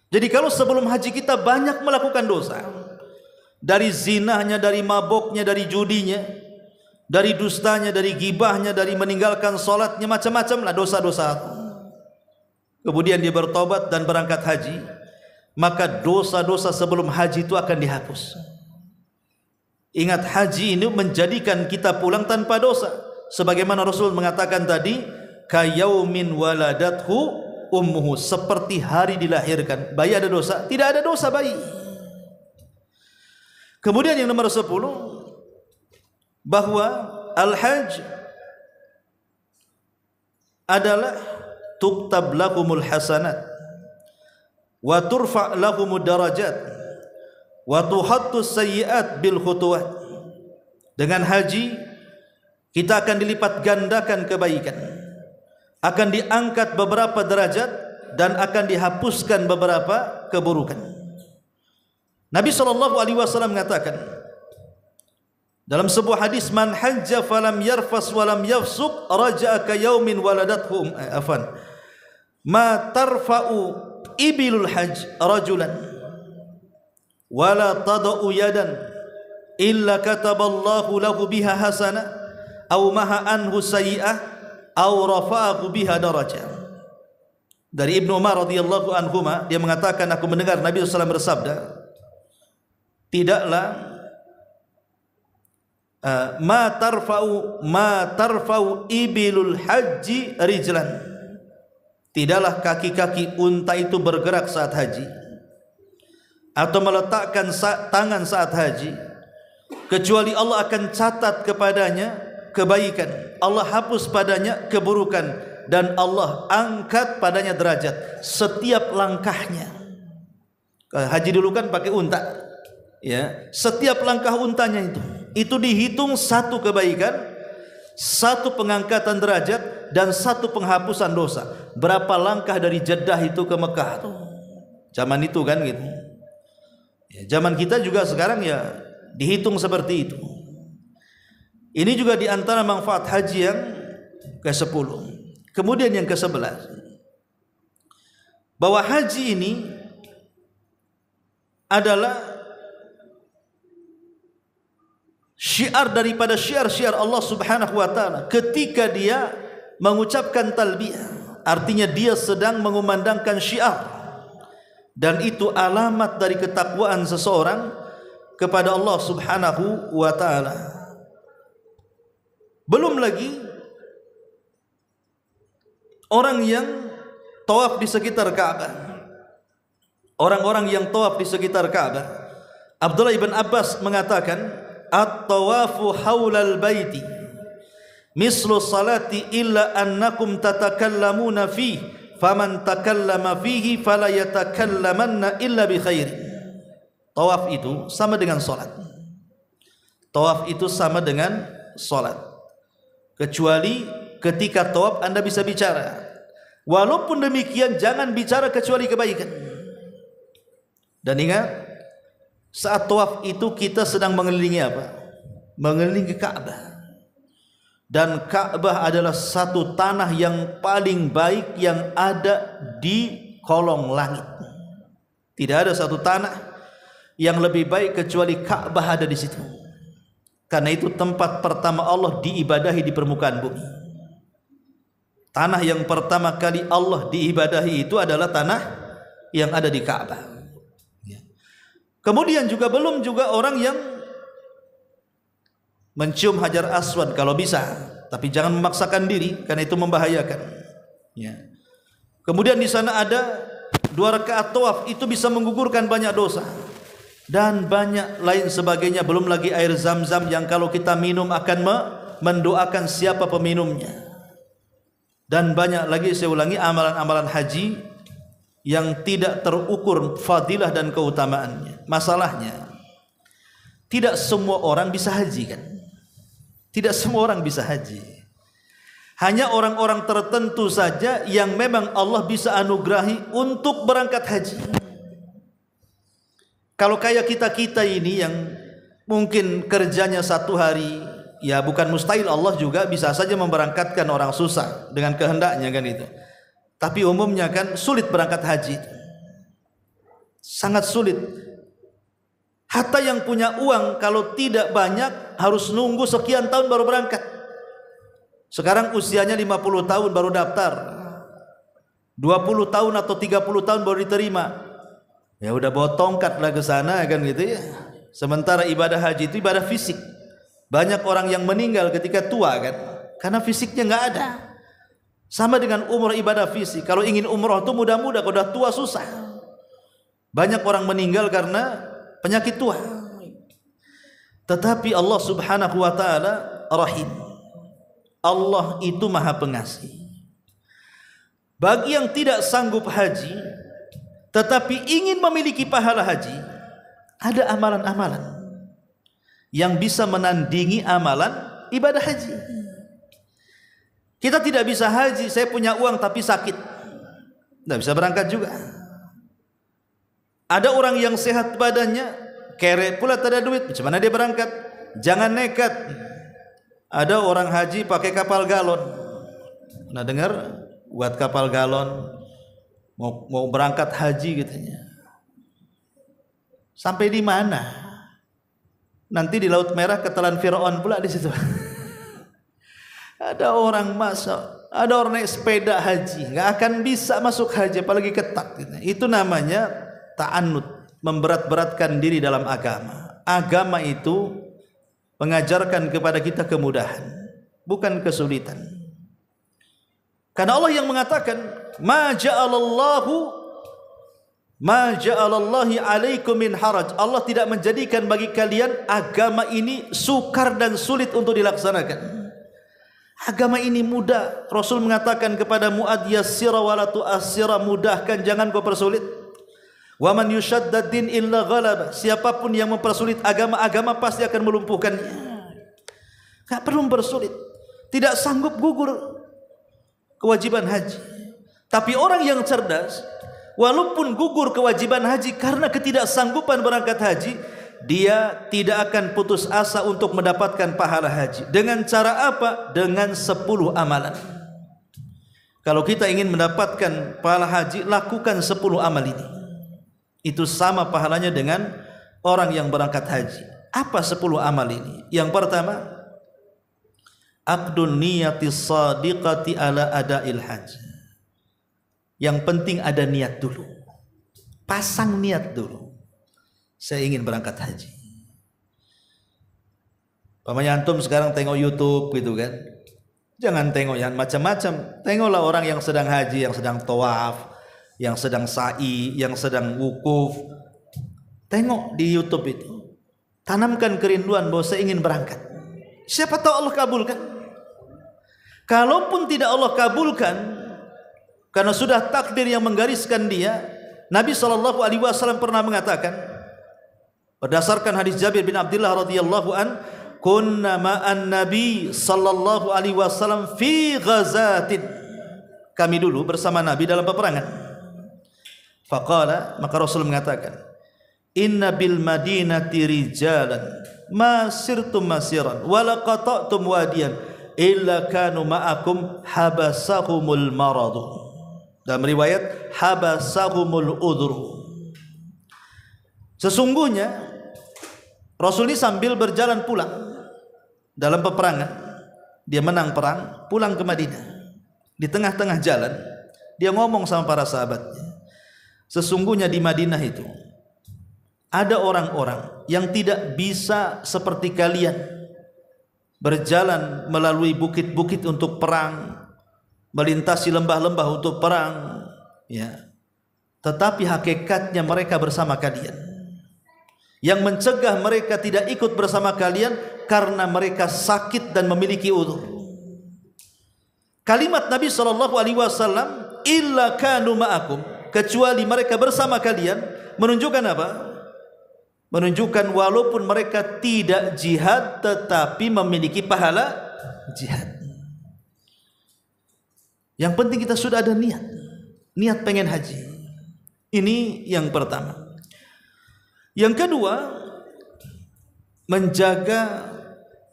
Jadi kalau sebelum haji kita banyak melakukan dosa, dari zinahnya, dari maboknya, dari judinya, dari dustanya, dari gibahnya, dari meninggalkan salatnya, macam-macam lah dosa-dosa. Kemudian dia bertobat dan berangkat haji, maka dosa-dosa sebelum haji itu akan dihapus. Ingat, haji ini menjadikan kita pulang tanpa dosa. Sebagaimana Rasul mengatakan tadi, kayaumin waladathu ummuhu, seperti hari dilahirkan. Bayi ada dosa? Tidak ada dosa bayi. Kemudian yang nomor 10, bahwa al-hajj adalah tuktab lakumul hasanat wa turfa' lakumud darajat wa tuhattus sayyi'at bil khutuwat. Dengan haji kita akan dilipat gandakan kebaikan, akan diangkat beberapa derajat, dan akan dihapuskan beberapa keburukan. Nabi SAW mengatakan dalam sebuah hadis, man hajja falam yarfas walam yafsuq raja'a ka yaumin waladathu ma tarfa'u ibilul hajj rajulan wala tada'u yadan illa kataballahu lahu biha hasanah aw maha anhu sayyi'ah aw rafa'ahu biha darajah. Dari Ibnu Umar radhiyallahu anhuma, dia mengatakan, aku mendengar Nabi SAW bersabda, tidaklah ma tarfa'u ibilul haji rijlan, tidaklah kaki-kaki unta itu bergerak saat haji atau meletakkan tangan saat haji, kecuali Allah akan catat kepadanya kebaikan, Allah hapus padanya keburukan, dan Allah angkat padanya derajat setiap langkahnya. Haji dulu kan pakai unta, ya, setiap langkah untanya itu dihitung satu kebaikan, satu pengangkatan derajat, dan satu penghapusan dosa. Berapa langkah dari Jeddah itu ke Mekah tuh? Zaman itu kan gitu. Ya, zaman kita juga sekarang ya dihitung seperti itu. Ini juga diantara manfaat haji yang ke-10. Kemudian yang ke-11, bahwa haji ini adalah syiar daripada syiar-syiar Allah Subhanahu wa taala ketika dia mengucapkan talbiyah. Artinya dia sedang mengumandangkan syiar, dan itu alamat dari ketakwaan seseorang kepada Allah Subhanahu wa taala. Belum lagi orang yang tawaf di sekitar Ka'bah. Orang-orang yang tawaf di sekitar Ka'bah. Abdullah ibn Abbas mengatakan, at-tawafu haulal baiti mislu salati illa annakum tatakallamuna fihi faman takallama fihi fala yatakallamanna illa bi khairin. Tawaf itu sama dengan salat. Tawaf itu sama dengan salat. Kecuali ketika tawaf Anda bisa bicara. Walaupun demikian jangan bicara kecuali kebaikan. Dan ingat, saat tawaf itu kita sedang mengelilingi apa? Mengelilingi Ka'bah. Dan Ka'bah adalah satu tanah yang paling baik yang ada di kolong langit. Tidak ada satu tanah yang lebih baik kecuali Ka'bah ada di situ. Karena itu tempat pertama Allah diibadahi di permukaan bumi. Tanah yang pertama kali Allah diibadahi itu adalah tanah yang ada di Ka'bah. Kemudian juga belum juga orang yang mencium Hajar Aswad kalau bisa, tapi jangan memaksakan diri karena itu membahayakan. Kemudian di sana ada 2 rakaat tawaf, itu bisa menggugurkan banyak dosa. Dan banyak lain sebagainya, belum lagi air zam-zam yang kalau kita minum akan mendoakan siapa peminumnya. Dan banyak lagi, saya ulangi, amalan-amalan haji yang tidak terukur fadilah dan keutamaannya. Masalahnya, tidak semua orang bisa haji kan? Tidak semua orang bisa haji. Hanya orang-orang tertentu saja yang memang Allah bisa anugerahi untuk berangkat haji. Kalau kayak kita-kita ini yang mungkin kerjanya 1 hari, ya bukan mustahil, Allah juga bisa saja memberangkatkan orang susah dengan kehendaknya kan itu. Tapi umumnya kan sulit berangkat haji, sangat sulit. Hatta yang punya uang kalau tidak banyak harus nunggu sekian tahun baru berangkat. Sekarang usianya 50 tahun baru daftar, 20 tahun atau 30 tahun baru diterima. Ya udah bawa tongkat lah ke sana kan gitu ya. Sementara ibadah haji itu ibadah fisik. Banyak orang yang meninggal ketika tua kan, karena fisiknya nggak ada. Sama dengan umrah, ibadah fisik. Kalau ingin umrah itu mudah-mudah, kalau udah tua susah. Banyak orang meninggal karena penyakit tua. Tetapi Allah Subhanahu wa taala Rahim. Allah itu Maha Pengasih. Bagi yang tidak sanggup haji tetapi ingin memiliki pahala haji, ada amalan-amalan yang bisa menandingi amalan ibadah haji. Kita tidak bisa haji, saya punya uang tapi sakit, tidak bisa berangkat juga. Ada orang yang sehat badannya, kere pula tak ada duit, macam mana dia berangkat? Jangan nekat. Ada orang haji pakai kapal galon. Nah dengar, buat kapal galon, mau berangkat haji katanya. Sampai di mana? Nanti di Laut Merah ketelan Firaun pula di situ. Ada orang masuk, ada orang naik sepeda haji, nggak akan bisa masuk haji apalagi ketat. Itu namanya ta'annud, memberat-beratkan diri dalam agama. Agama itu mengajarkan kepada kita kemudahan, bukan kesulitan. Karena Allah yang mengatakan, ma ja'alallahi alaikum min haraj. Allah tidak menjadikan bagi kalian agama ini sukar dan sulit untuk dilaksanakan. Agama ini mudah. Rasul mengatakan kepada Mu'adz, yassira wa la tu'assira, mudahkan, jangan kau persulit. Wa man yushaddad din illa ghalaba. Siapapun yang mempersulit agama pasti akan melumpuhkannya. Enggak perlu mempersulit. Tidak sanggup gugur kewajiban haji. Tapi orang yang cerdas, walaupun gugur kewajiban haji karena ketidaksanggupan berangkat haji, dia tidak akan putus asa untuk mendapatkan pahala haji. Dengan cara apa? Dengan 10 amalan. Kalau kita ingin mendapatkan pahala haji, lakukan 10 amal ini. Itu sama pahalanya dengan orang yang berangkat haji. Apa 10 amal ini? Yang pertama, aqdun niyati sadiqati ala ada'il haji. Yang penting ada niat dulu. Pasang niat dulu. Saya ingin berangkat haji. Pamannya antum sekarang tengok YouTube gitu kan. Jangan tengok yang macam-macam. Tengoklah orang yang sedang haji, yang sedang tawaf, yang sedang sa'i, yang sedang wukuf. Tengok di YouTube itu. Tanamkan kerinduan bahwa saya ingin berangkat. Siapa tahu Allah kabulkan. Kalaupun tidak Allah kabulkan, karena sudah takdir yang menggariskan dia, Nabi SAW pernah mengatakan, berdasarkan hadis Jabir bin Abdullah radhiyallahu an, kunna ma'an Nabi sallallahu alaihi wasallam fi ghazatin. Kami dulu bersama Nabi dalam peperangan. Faqala, maka Rasul mengatakan, inna bil madinati rijalan ma sirtum masiran wa la qata'tum wadiyan illa kanu ma'akum habasahumul maradu. Dalam riwayat habasahumul udhru. Sesungguhnya Rasul ini sambil berjalan pulang dalam peperangan, dia menang perang, pulang ke Madinah. Di tengah-tengah jalan dia ngomong sama para sahabatnya, sesungguhnya di Madinah itu ada orang-orang yang tidak bisa seperti kalian berjalan melalui bukit-bukit untuk perang, melintasi lembah-lembah untuk perang, ya. Tetapi hakikatnya mereka bersama kalian. Yang mencegah mereka tidak ikut bersama kalian karena mereka sakit dan memiliki uzur. Kalimat Nabi SAW, illa kanu ma'akum, kecuali mereka bersama kalian, menunjukkan apa? Menunjukkan walaupun mereka tidak jihad tetapi memiliki pahala jihad. Yang penting kita sudah ada niat pengen haji. Ini yang pertama. Yang kedua, menjaga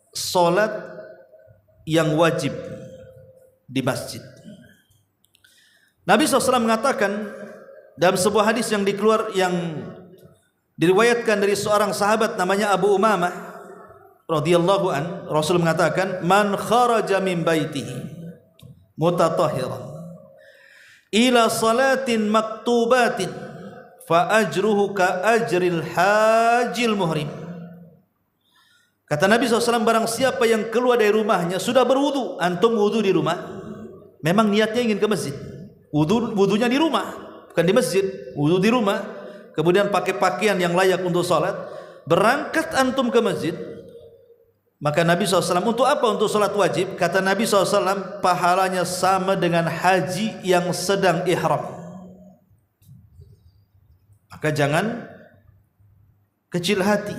solat yang wajib di masjid. Nabi SAW mengatakan dalam sebuah hadis yang diriwayatkan dari seorang sahabat namanya Abu Umamah radhiyallahu an, Rasul mengatakan, man kharaja min baitihi mutatahhiran ila salatin maktubatin fa ajruhu ka ajril hajil muhrim. Kata Nabi SAW, barang siapa yang keluar dari rumahnya sudah berwudu, antum wudu di rumah, memang niatnya ingin ke masjid, wudunya di rumah bukan di masjid, wudu di rumah, kemudian pakai pakaian yang layak untuk salat, berangkat antum ke masjid, maka Nabi SAW, untuk apa? Untuk salat wajib. Kata Nabi SAW, pahalanya sama dengan haji yang sedang ihram. Maka jangan kecil hati.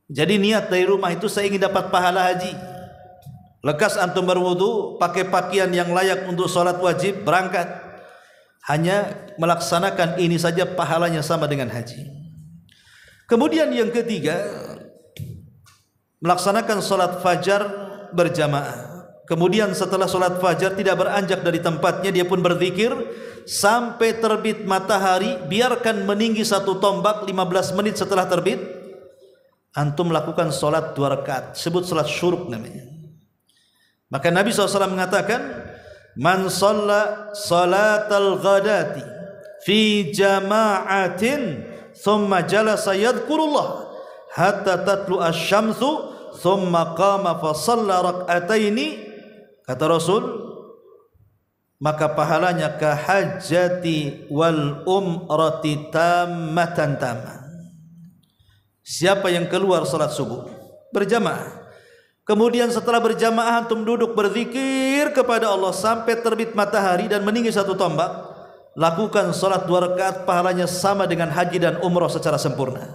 Jadi niat dari rumah itu, saya ingin dapat pahala haji. Lekas antum berwudu, pakai pakaian yang layak untuk salat wajib, berangkat. Hanya melaksanakan ini saja pahalanya sama dengan haji. Kemudian yang ketiga, melaksanakan salat fajar berjamaah. Kemudian setelah salat fajar tidak beranjak dari tempatnya, dia pun berzikir sampai terbit matahari. Biarkan meninggi 1 tombak, 15 menit setelah terbit antum melakukan salat 2 rakaat, sebut salat syuruk namanya. Maka Nabi SAW mengatakan, man shalla salatal ghadati fi jama'atin thumma jalasa yadhkurullah hatta tatlu asy-syamsu thumma qama fa shalla rak'ataini, kata Rasul, maka pahalanya ka hajjati wal umrati tammatan tamah. Siapa yang keluar salat subuh berjamaah, kemudian setelah berjamaah antum duduk berzikir kepada Allah sampai terbit matahari dan meninggi 1 tombak, lakukan salat 2 rakaat, pahalanya sama dengan haji dan umrah secara sempurna.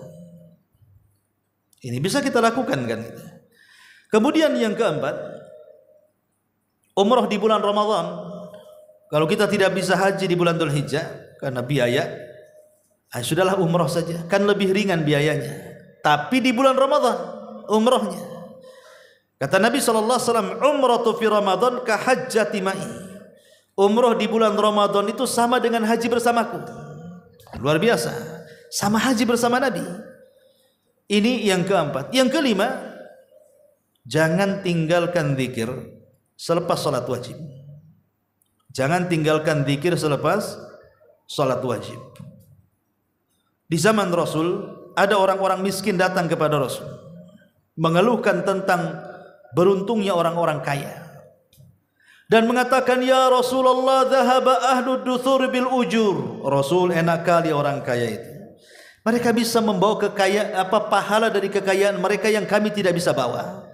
Ini bisa kita lakukan kan? Kemudian yang keempat, umrah di bulan Ramadan. Kalau kita tidak bisa haji di bulan Dzulhijjah karena biaya, sudahlah umrah saja, kan lebih ringan biayanya. Tapi di bulan Ramadan umrahnya, kata Nabi SAW, umratu fi Ramadan ka hajjati ma'i. Umrah di bulan Ramadan itu sama dengan haji bersamaku. Luar biasa, sama haji bersama Nabi. Ini yang keempat. Yang kelima, jangan tinggalkan zikir selepas salat wajib. Jangan tinggalkan zikir selepas salat wajib. Di zaman Rasul ada orang-orang miskin datang kepada Rasul mengeluhkan tentang beruntungnya orang-orang kaya dan mengatakan, ya Rasulullah, dhahaba ahlu duthur bil ujur. Rasul, enak kali orang kaya itu, mereka bisa membawa pahala dari kekayaan mereka yang kami tidak bisa bawa.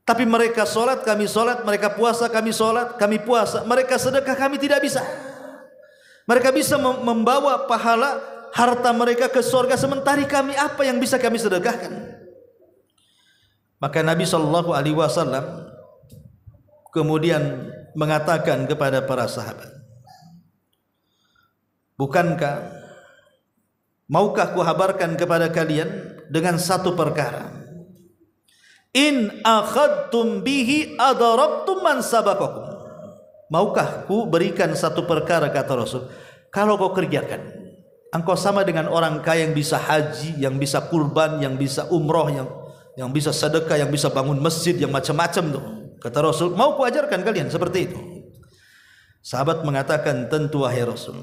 Tapi mereka solat, kami solat, mereka puasa, kami solat, kami puasa, mereka sedekah, kami tidak bisa. Mereka bisa membawa pahala harta mereka ke surga, sementara kami apa yang bisa kami sedekahkan? Maka Nabi SAW kemudian mengatakan kepada para sahabat, bukankah, maukah kuhabarkan kepada kalian dengan satu perkara, in akhadtum bihi adarabtum man sabaqakum. Maukah ku berikan satu perkara, kata Rasul, kalau kau kerjakan, engkau sama dengan orang kaya yang bisa haji, yang bisa kurban, yang bisa umroh, yang bisa sedekah, yang bisa bangun masjid, yang macam-macam tuh. Kata Rasul, mau ku ajarkan kalian seperti itu. Sahabat mengatakan, tentu wahai Rasul.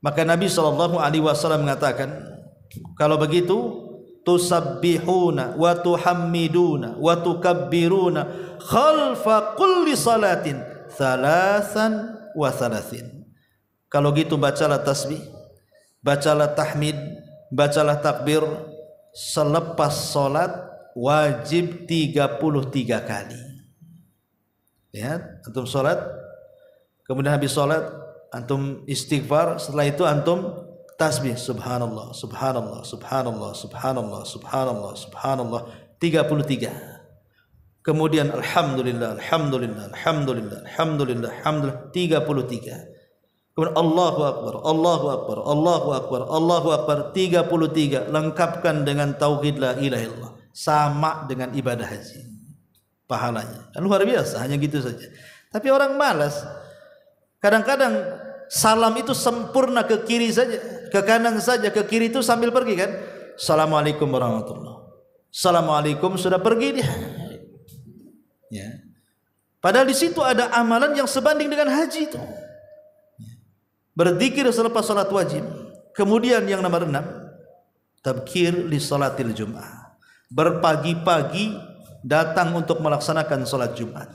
Maka Nabi SAW mengatakan, kalau begitu, tusabbihuna wa tuhammiduna wa tukabbiruna khalfa kulli salatin thalathan wa thalathin. Kalau gitu bacalah tasbih, bacalah tahmid, bacalah takbir selepas salat wajib 33 kali. Lihat, antum salat, kemudian habis salat antum istighfar, setelah itu antum tasbih subhanallah subhanallah subhanallah subhanallah subhanallah subhanallah 33. Kemudian alhamdulillah alhamdulillah alhamdulillah alhamdulillah alhamdulillah 33. Kemudian Allahu akbar Allahu akbar Allahu akbar Allahu akbar 33. Lengkapkan dengan tauhid la ilaha illallah, sama dengan ibadah haji pahalanya. Luar biasa, hanya gitu saja. Tapi orang malas. Kadang-kadang salam itu sempurna ke kiri saja, ke kanan saja, ke kiri itu sambil pergi kan. Assalamualaikum warahmatullahi. Assalamualaikum sudah pergi dia. Ya. Padahal di situ ada amalan yang sebanding dengan haji itu. Berzikir selepas salat wajib. Kemudian yang nomor 6, tabkir li salatil Jum'ah. Berpagi-pagi datang untuk melaksanakan salat Jumat.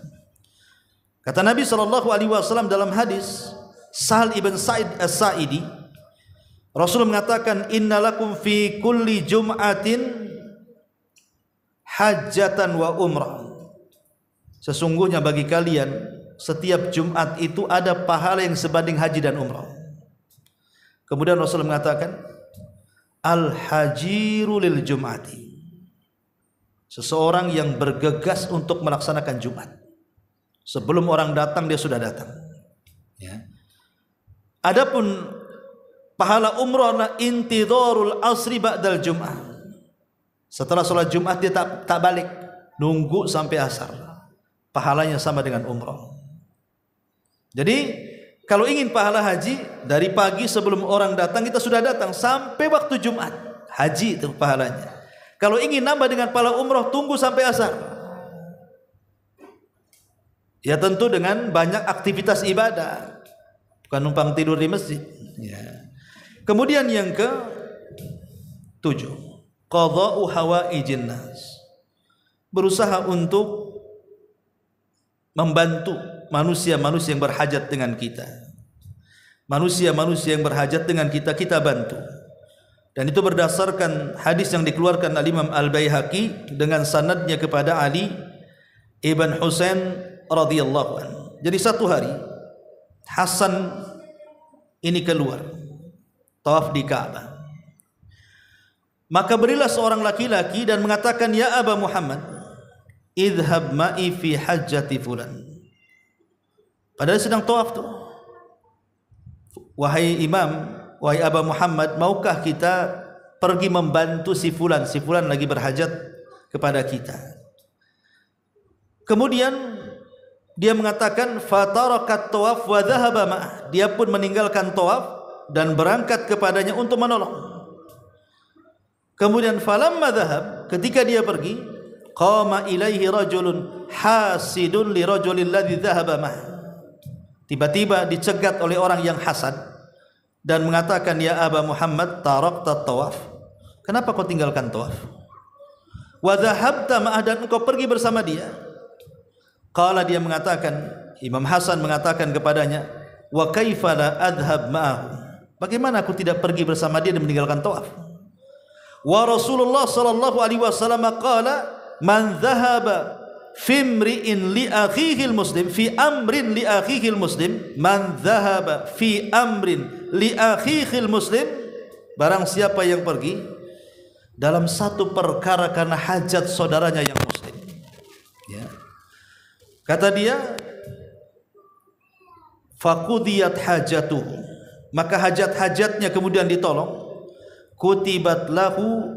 Kata Nabi SAW dalam hadis Sahal ibn Sa'id as-Sa'idi, Rasul mengatakan, innalakum fi kulli jum'atin hajjatan wa umrah. Sesungguhnya bagi kalian setiap Jumat itu ada pahala yang sebanding haji dan umrah. Kemudian Rasul mengatakan, al-hajiru lil jum'ati. Seseorang yang bergegas untuk melaksanakan Jumat. Sebelum orang datang dia sudah datang. Ya. Adapun pahala umrah adalah intidharul asri ba'dal Jum'ah. Setelah sholat Jumat dia tak balik, nunggu sampai asar. Pahalanya sama dengan umrah. Jadi kalau ingin pahala haji, dari pagi sebelum orang datang kita sudah datang sampai waktu Jumat. Haji itu pahalanya. Kalau ingin nambah dengan pahala umrah, tunggu sampai asar. Ya tentu dengan banyak aktivitas ibadah, bukan numpang tidur di masjid. Ya. Kemudian yang ke-7, qadha'u hawaijin nas. Berusaha untuk membantu manusia-manusia yang berhajat dengan kita. Manusia-manusia yang berhajat dengan kita, kita bantu. Dan itu berdasarkan hadis yang dikeluarkan oleh Imam Al-Baihaqi dengan sanadnya kepada Ali ibn Husain radhiyallahu anhu. Jadi satu hari Hasan ini keluar tawaf di Ka'bah. Maka berilah seorang laki-laki dan mengatakan, ya Aba Muhammad, idhab ma'i fi hajjati fulan. Padahal sedang tawaf tuh. Wahai imam, wahai Aba Muhammad, maukah kita pergi membantu si fulan lagi berhajat kepada kita. Kemudian dia mengatakan, fatarakat tawaf wa dhahaba ma'ah. Dia pun meninggalkan tawaf dan berangkat kepadanya untuk menolong. Kemudian falamma dhahab, ketika dia pergi, qama ilaihi rajulun hasidun li rajulil ladzi dhahaba ma'ah. Tiba-tiba dicegat oleh orang yang hasad dan mengatakan, ya Aba Muhammad, tarakta tawaf. Kenapa kau tinggalkan tawaf? Wa dhahabta ma'ah, dan engkau pergi bersama dia. Qala, dia mengatakan, Imam Hasan mengatakan kepadanya, wa kaifa la adhhab ma'ahu. Bagaimana aku tidak pergi bersama dia dan meninggalkan tawaf? Wa Rasulullah sallallahu alaihi wasallam qala, man dhahaba fi imri'in li akhihi muslim fi amrin li akhihi muslim, man dhahaba fi amrin li akhihi muslim, barang siapa yang pergi dalam satu perkara karena hajat saudaranya yang muslim. Ya. Kata dia, faqudiyat hajatuhu, maka hajat-hajatnya kemudian ditolong. Kutibat lahu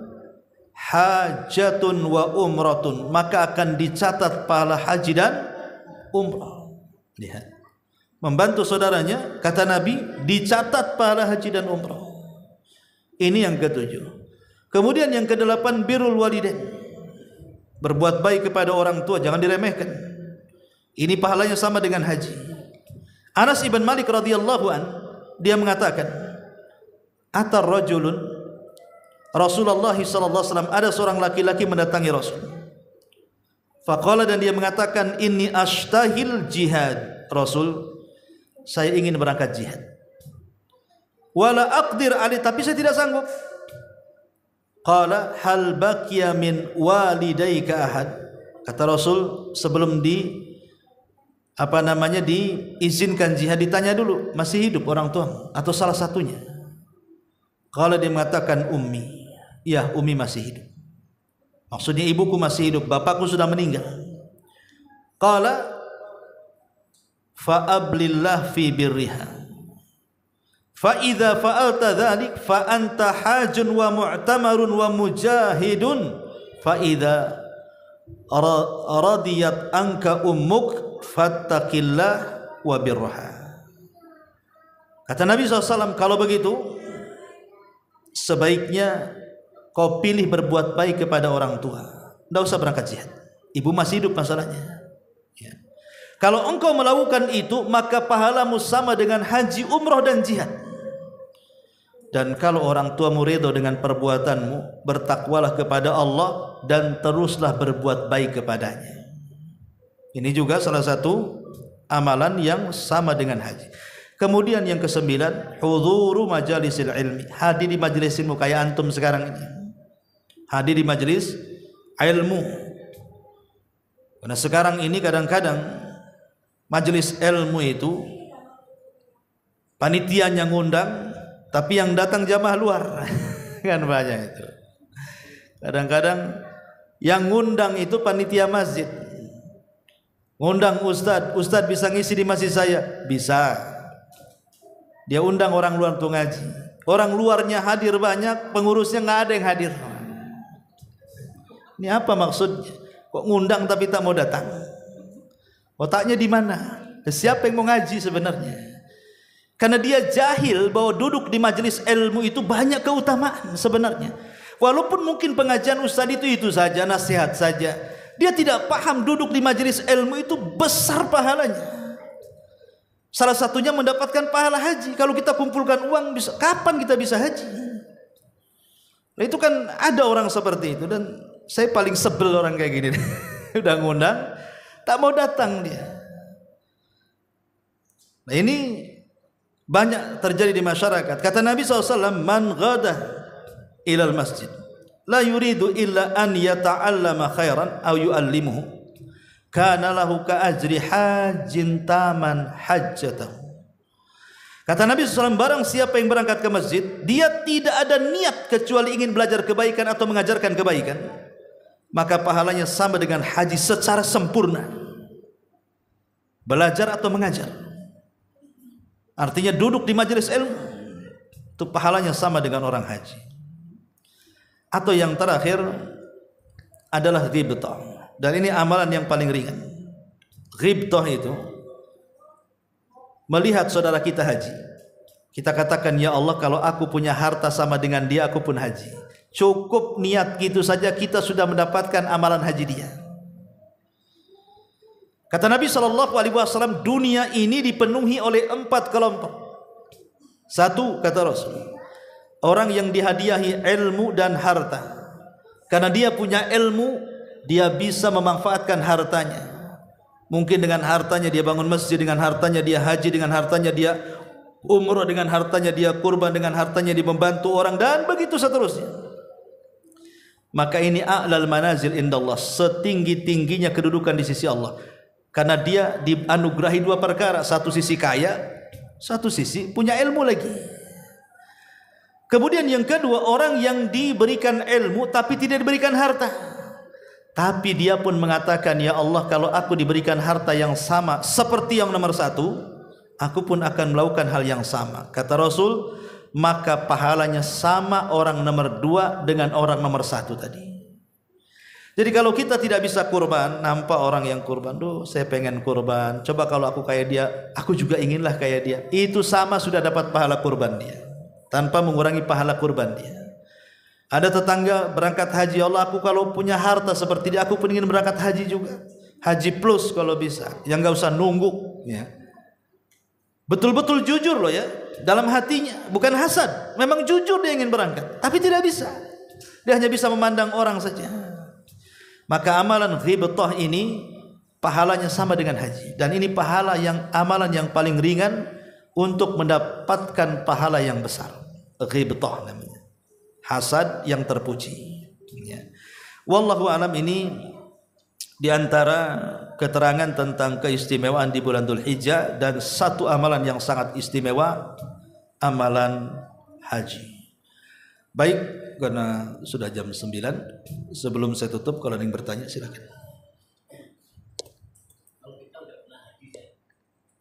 hajatun wa umratun, maka akan dicatat pahala haji dan umrah. Lihat, membantu saudaranya, kata Nabi, dicatat pahala haji dan umrah. Ini yang ke-7. Kemudian yang ke-8, birrul walidain, berbuat baik kepada orang tua, jangan diremehkan. Ini pahalanya sama dengan haji. Anas ibn Malik radhiyallahu an, dia mengatakan, atar rajulun Rasulullah sallallahu alaihi wasallam, ada seorang laki-laki mendatangi Rasul. Faqala, dan dia mengatakan, inni ashtahil jihad. Rasul, saya ingin berangkat jihad. Wala aqdir ali, tapi saya tidak sanggup. Qala hal baqiya min walidayka ahad. Kata Rasul sebelum diizinkan jihad ditanya dulu, masih hidup orang tua atau salah satunya? Kalau dia mengatakan ummi, ya ummi masih hidup. Maksudnya ibuku masih hidup, bapakku sudah meninggal. Qala fa ablillah fi birriha. Fa idza fa'alta dzalik fa anta hajun wa mu'tamarun wa mujahidun. Fa idza radiyat anka ummuk fattaqillah wa birraha. Kata Nabi SAW, kalau begitu sebaiknya kau pilih berbuat baik kepada orang tua. Tidak usah berangkat jihad, ibu masih hidup masalahnya ya. Kalau engkau melakukan itu, maka pahalamu sama dengan haji, umroh dan jihad. Dan kalau orang tuamu ridho dengan perbuatanmu, bertakwalah kepada Allah dan teruslah berbuat baik kepadanya. Ini juga salah satu amalan yang sama dengan haji. Kemudian yang ke-9, hudhuru majalisil ilmi, hadir di majelis ilmu kayak antum sekarang ini. Hadir di majelis ilmu. Karena sekarang ini kadang-kadang majelis ilmu itu panitianya ngundang, tapi yang datang jamaah luar. Kan banyak itu. Kadang-kadang yang ngundang itu panitia masjid. Ngundang ustadz bisa ngisi di masjid saya? Bisa. Dia undang orang luar untuk ngaji. Orang luarnya hadir banyak, pengurusnya nggak ada yang hadir. Ini apa maksudnya? Kok ngundang tapi tak mau datang? Otaknya di mana? Siapa yang mau ngaji sebenarnya? Karena dia jahil bahwa duduk di majelis ilmu itu banyak keutamaan sebenarnya. Walaupun mungkin pengajian ustaz itu saja, nasihat saja, dia tidak paham duduk di majelis ilmu itu besar pahalanya. Salah satunya mendapatkan pahala haji. Kalau kita kumpulkan uang, kapan kita bisa haji? Nah, itu kan ada orang seperti itu, dan saya paling sebel orang kayak gini. Udah ngundang, tak mau datang dia. Nah, ini banyak terjadi di masyarakat. Kata Nabi SAW, man ghada ilal masjid la yuridu illa an yata'allama khairan aw yu'allimuhu kana lahu ka ajri hajjin taman hajjatahu. Kata Nabi SAW, barang siapa yang berangkat ke masjid, dia tidak ada niat kecuali ingin belajar kebaikan atau mengajarkan kebaikan, maka pahalanya sama dengan haji secara sempurna. Belajar atau mengajar, artinya duduk di majelis ilmu, itu pahalanya sama dengan orang haji. Atau yang terakhir adalah ghibtah, dan ini amalan yang paling ringan. Ghibtah itu melihat saudara kita haji, kita katakan, ya Allah, kalau aku punya harta sama dengan dia, aku pun haji. Cukup niat gitu saja kita sudah mendapatkan amalan haji dia. Kata Nabi SAW, dunia ini dipenuhi oleh 4 kelompok. Satu, kata Rasul, orang yang dihadiahi ilmu dan harta. Karena dia punya ilmu, dia bisa memanfaatkan hartanya. Mungkin dengan hartanya dia bangun masjid, dengan hartanya dia haji, dengan hartanya dia umrah, dengan hartanya dia kurban, dengan hartanya dia membantu orang, dan begitu seterusnya. Maka ini a'lal manazil indallah, setinggi-tingginya kedudukan di sisi Allah. Karena dia dianugerahi 2 perkara, satu sisi kaya, satu sisi punya ilmu lagi. Kemudian yang kedua, orang yang diberikan ilmu tapi tidak diberikan harta, tapi dia pun mengatakan, ya Allah, kalau aku diberikan harta yang sama seperti yang nomor 1, aku pun akan melakukan hal yang sama. Kata Rasul, maka pahalanya sama orang nomor 2 dengan orang nomor 1 tadi. Jadi kalau kita tidak bisa kurban, nampak orang yang kurban, duh saya pengen kurban, coba kalau aku kayak dia, aku juga inginlah kayak dia. Itu sama sudah dapat pahala kurban dia, tanpa mengurangi pahala kurban dia. Ada tetangga berangkat haji, Allah, aku kalau punya harta seperti dia, aku pun ingin berangkat haji juga. Haji plus kalau bisa, yang gak usah nunggu ya. Betul-betul jujur loh ya, dalam hatinya, bukan hasad, memang jujur dia ingin berangkat, tapi tidak bisa. Dia hanya bisa memandang orang saja. Maka amalan ghibtah ini pahalanya sama dengan haji, dan ini pahala yang amalan yang paling ringan untuk mendapatkan pahala yang besar. Ghibtah namanya. hasad yang terpuji. Ya. Wallahu alam, ini diantara keterangan tentang keistimewaan di bulan Dzulhijjah, dan satu amalan yang sangat istimewa, amalan haji. Baik, karena sudah jam 9, sebelum saya tutup, kalau ada yang bertanya silakan. Kalau kita udah pernah haji ya,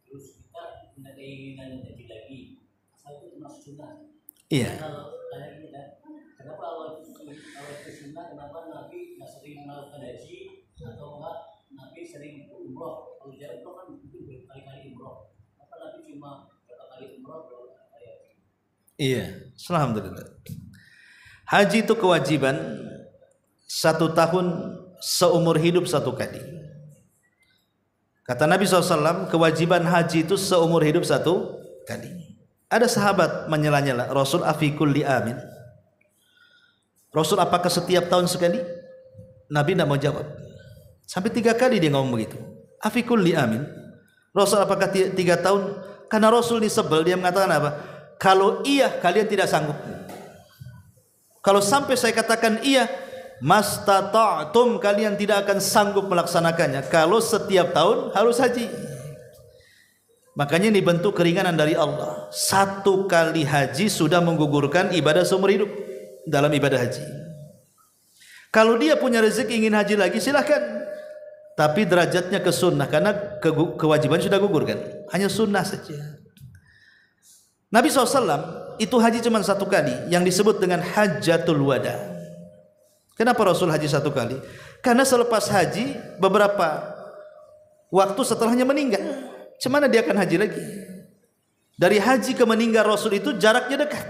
terus kita punya keinginan haji lagi, asal itu termasuk sunnah. Iya. Kalau kayak gini kan, kenapa awal itu sunnah, kenapa Nabi nggak sering melakukan haji, atau enggak Nabi sering umroh? Kalau dia umroh kan mungkin berkali-kali umroh, apa Nabi cuma berapa kali umroh, berapa kali haji? Iya, alhamdulillah. Haji itu kewajiban 1 tahun seumur hidup 1 kali. Kata Nabi SAW, kewajiban haji itu seumur hidup 1 kali. Ada sahabat menyela-nyela, Rasul afikul li amin. Rasul, apakah setiap tahun sekali? Nabi tidak mau jawab. Sampai 3 kali dia ngomong begitu. Afikul li amin. Rasul, apakah 3 tahun? Karena Rasul disebel, dia mengatakan apa? Kalau iya, kalian tidak sanggup. Kalau sampai saya katakan iya, mastata'tum, kalian tidak akan sanggup melaksanakannya. Kalau setiap tahun harus haji. Makanya ini bentuk keringanan dari Allah. 1 kali haji sudah menggugurkan ibadah seumur hidup dalam ibadah haji. Kalau dia punya rezeki ingin haji lagi, silahkan. Tapi derajatnya ke sunnah, karena kewajiban sudah gugurkan. Hanya sunnah saja. Nabi SAW itu haji cuma 1 kali, yang disebut dengan Hajjatul Wada. Kenapa Rasul haji 1 kali? Karena selepas haji, beberapa waktu setelahnya meninggal. Cemana dia akan haji lagi? Dari haji ke meninggal Rasul itu jaraknya dekat.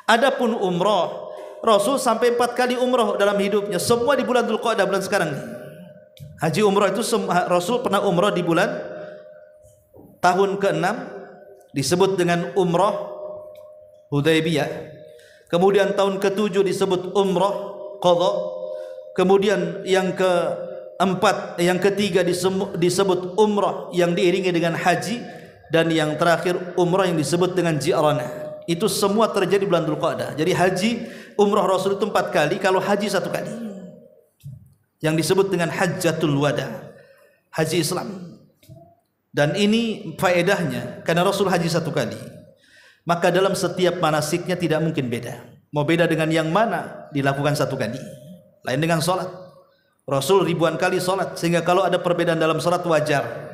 Adapun umroh, Rasul sampai 4 kali umroh dalam hidupnya, semua di bulan Dzulqa'dah, bulan sekarang. Haji umroh itu Rasul pernah umroh di bulan tahun ke-6, disebut dengan umroh Hudaybiyah. Kemudian tahun ke-7 disebut umroh qadha. Kemudian yang ke-4, yang ke-3 disebut umroh yang diiringi dengan haji, dan yang terakhir umroh yang disebut dengan ji'ranah. Itu semua terjadi bulan Dzulqa'dah. Jadi haji umroh Rasul itu 4 kali, kalau haji 1 kali, yang disebut dengan Hajjatul Wada, haji Islam. Dan ini faedahnya, karena Rasul haji 1 kali, maka dalam setiap manasiknya tidak mungkin beda. Mau beda dengan yang mana, dilakukan 1 kali. Lain dengan sholat, Rasul ribuan kali sholat, sehingga kalau ada perbedaan dalam sholat wajar.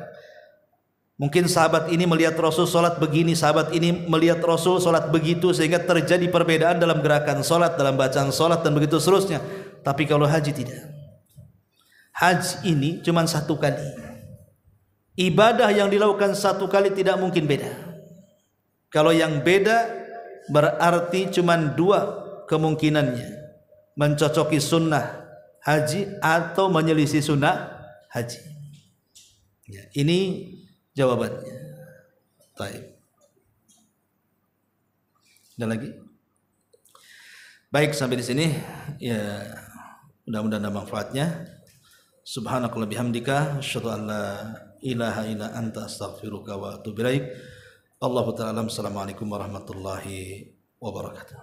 Mungkin sahabat ini melihat Rasul sholat begini, sahabat ini melihat Rasul sholat begitu, sehingga terjadi perbedaan dalam gerakan sholat, dalam bacaan sholat, dan begitu seterusnya. Tapi kalau haji tidak. Haji ini cuma 1 kali. Ibadah yang dilakukan 1 kali tidak mungkin beda. Kalau yang beda berarti cuma 2 kemungkinannya: mencocoki sunnah haji atau menyelisih sunnah haji. Ya, ini jawabannya. Baik. Ada lagi? Baik, sampai di sini. Ya, mudah-mudahan ada manfaatnya. Subhanakallah bihamdika, asyhadu an la ilaha illa anta, astaghfiruka wa atubu ilaik. Allahu ta'ala. Assalamualaikum warahmatullahi wabarakatuh.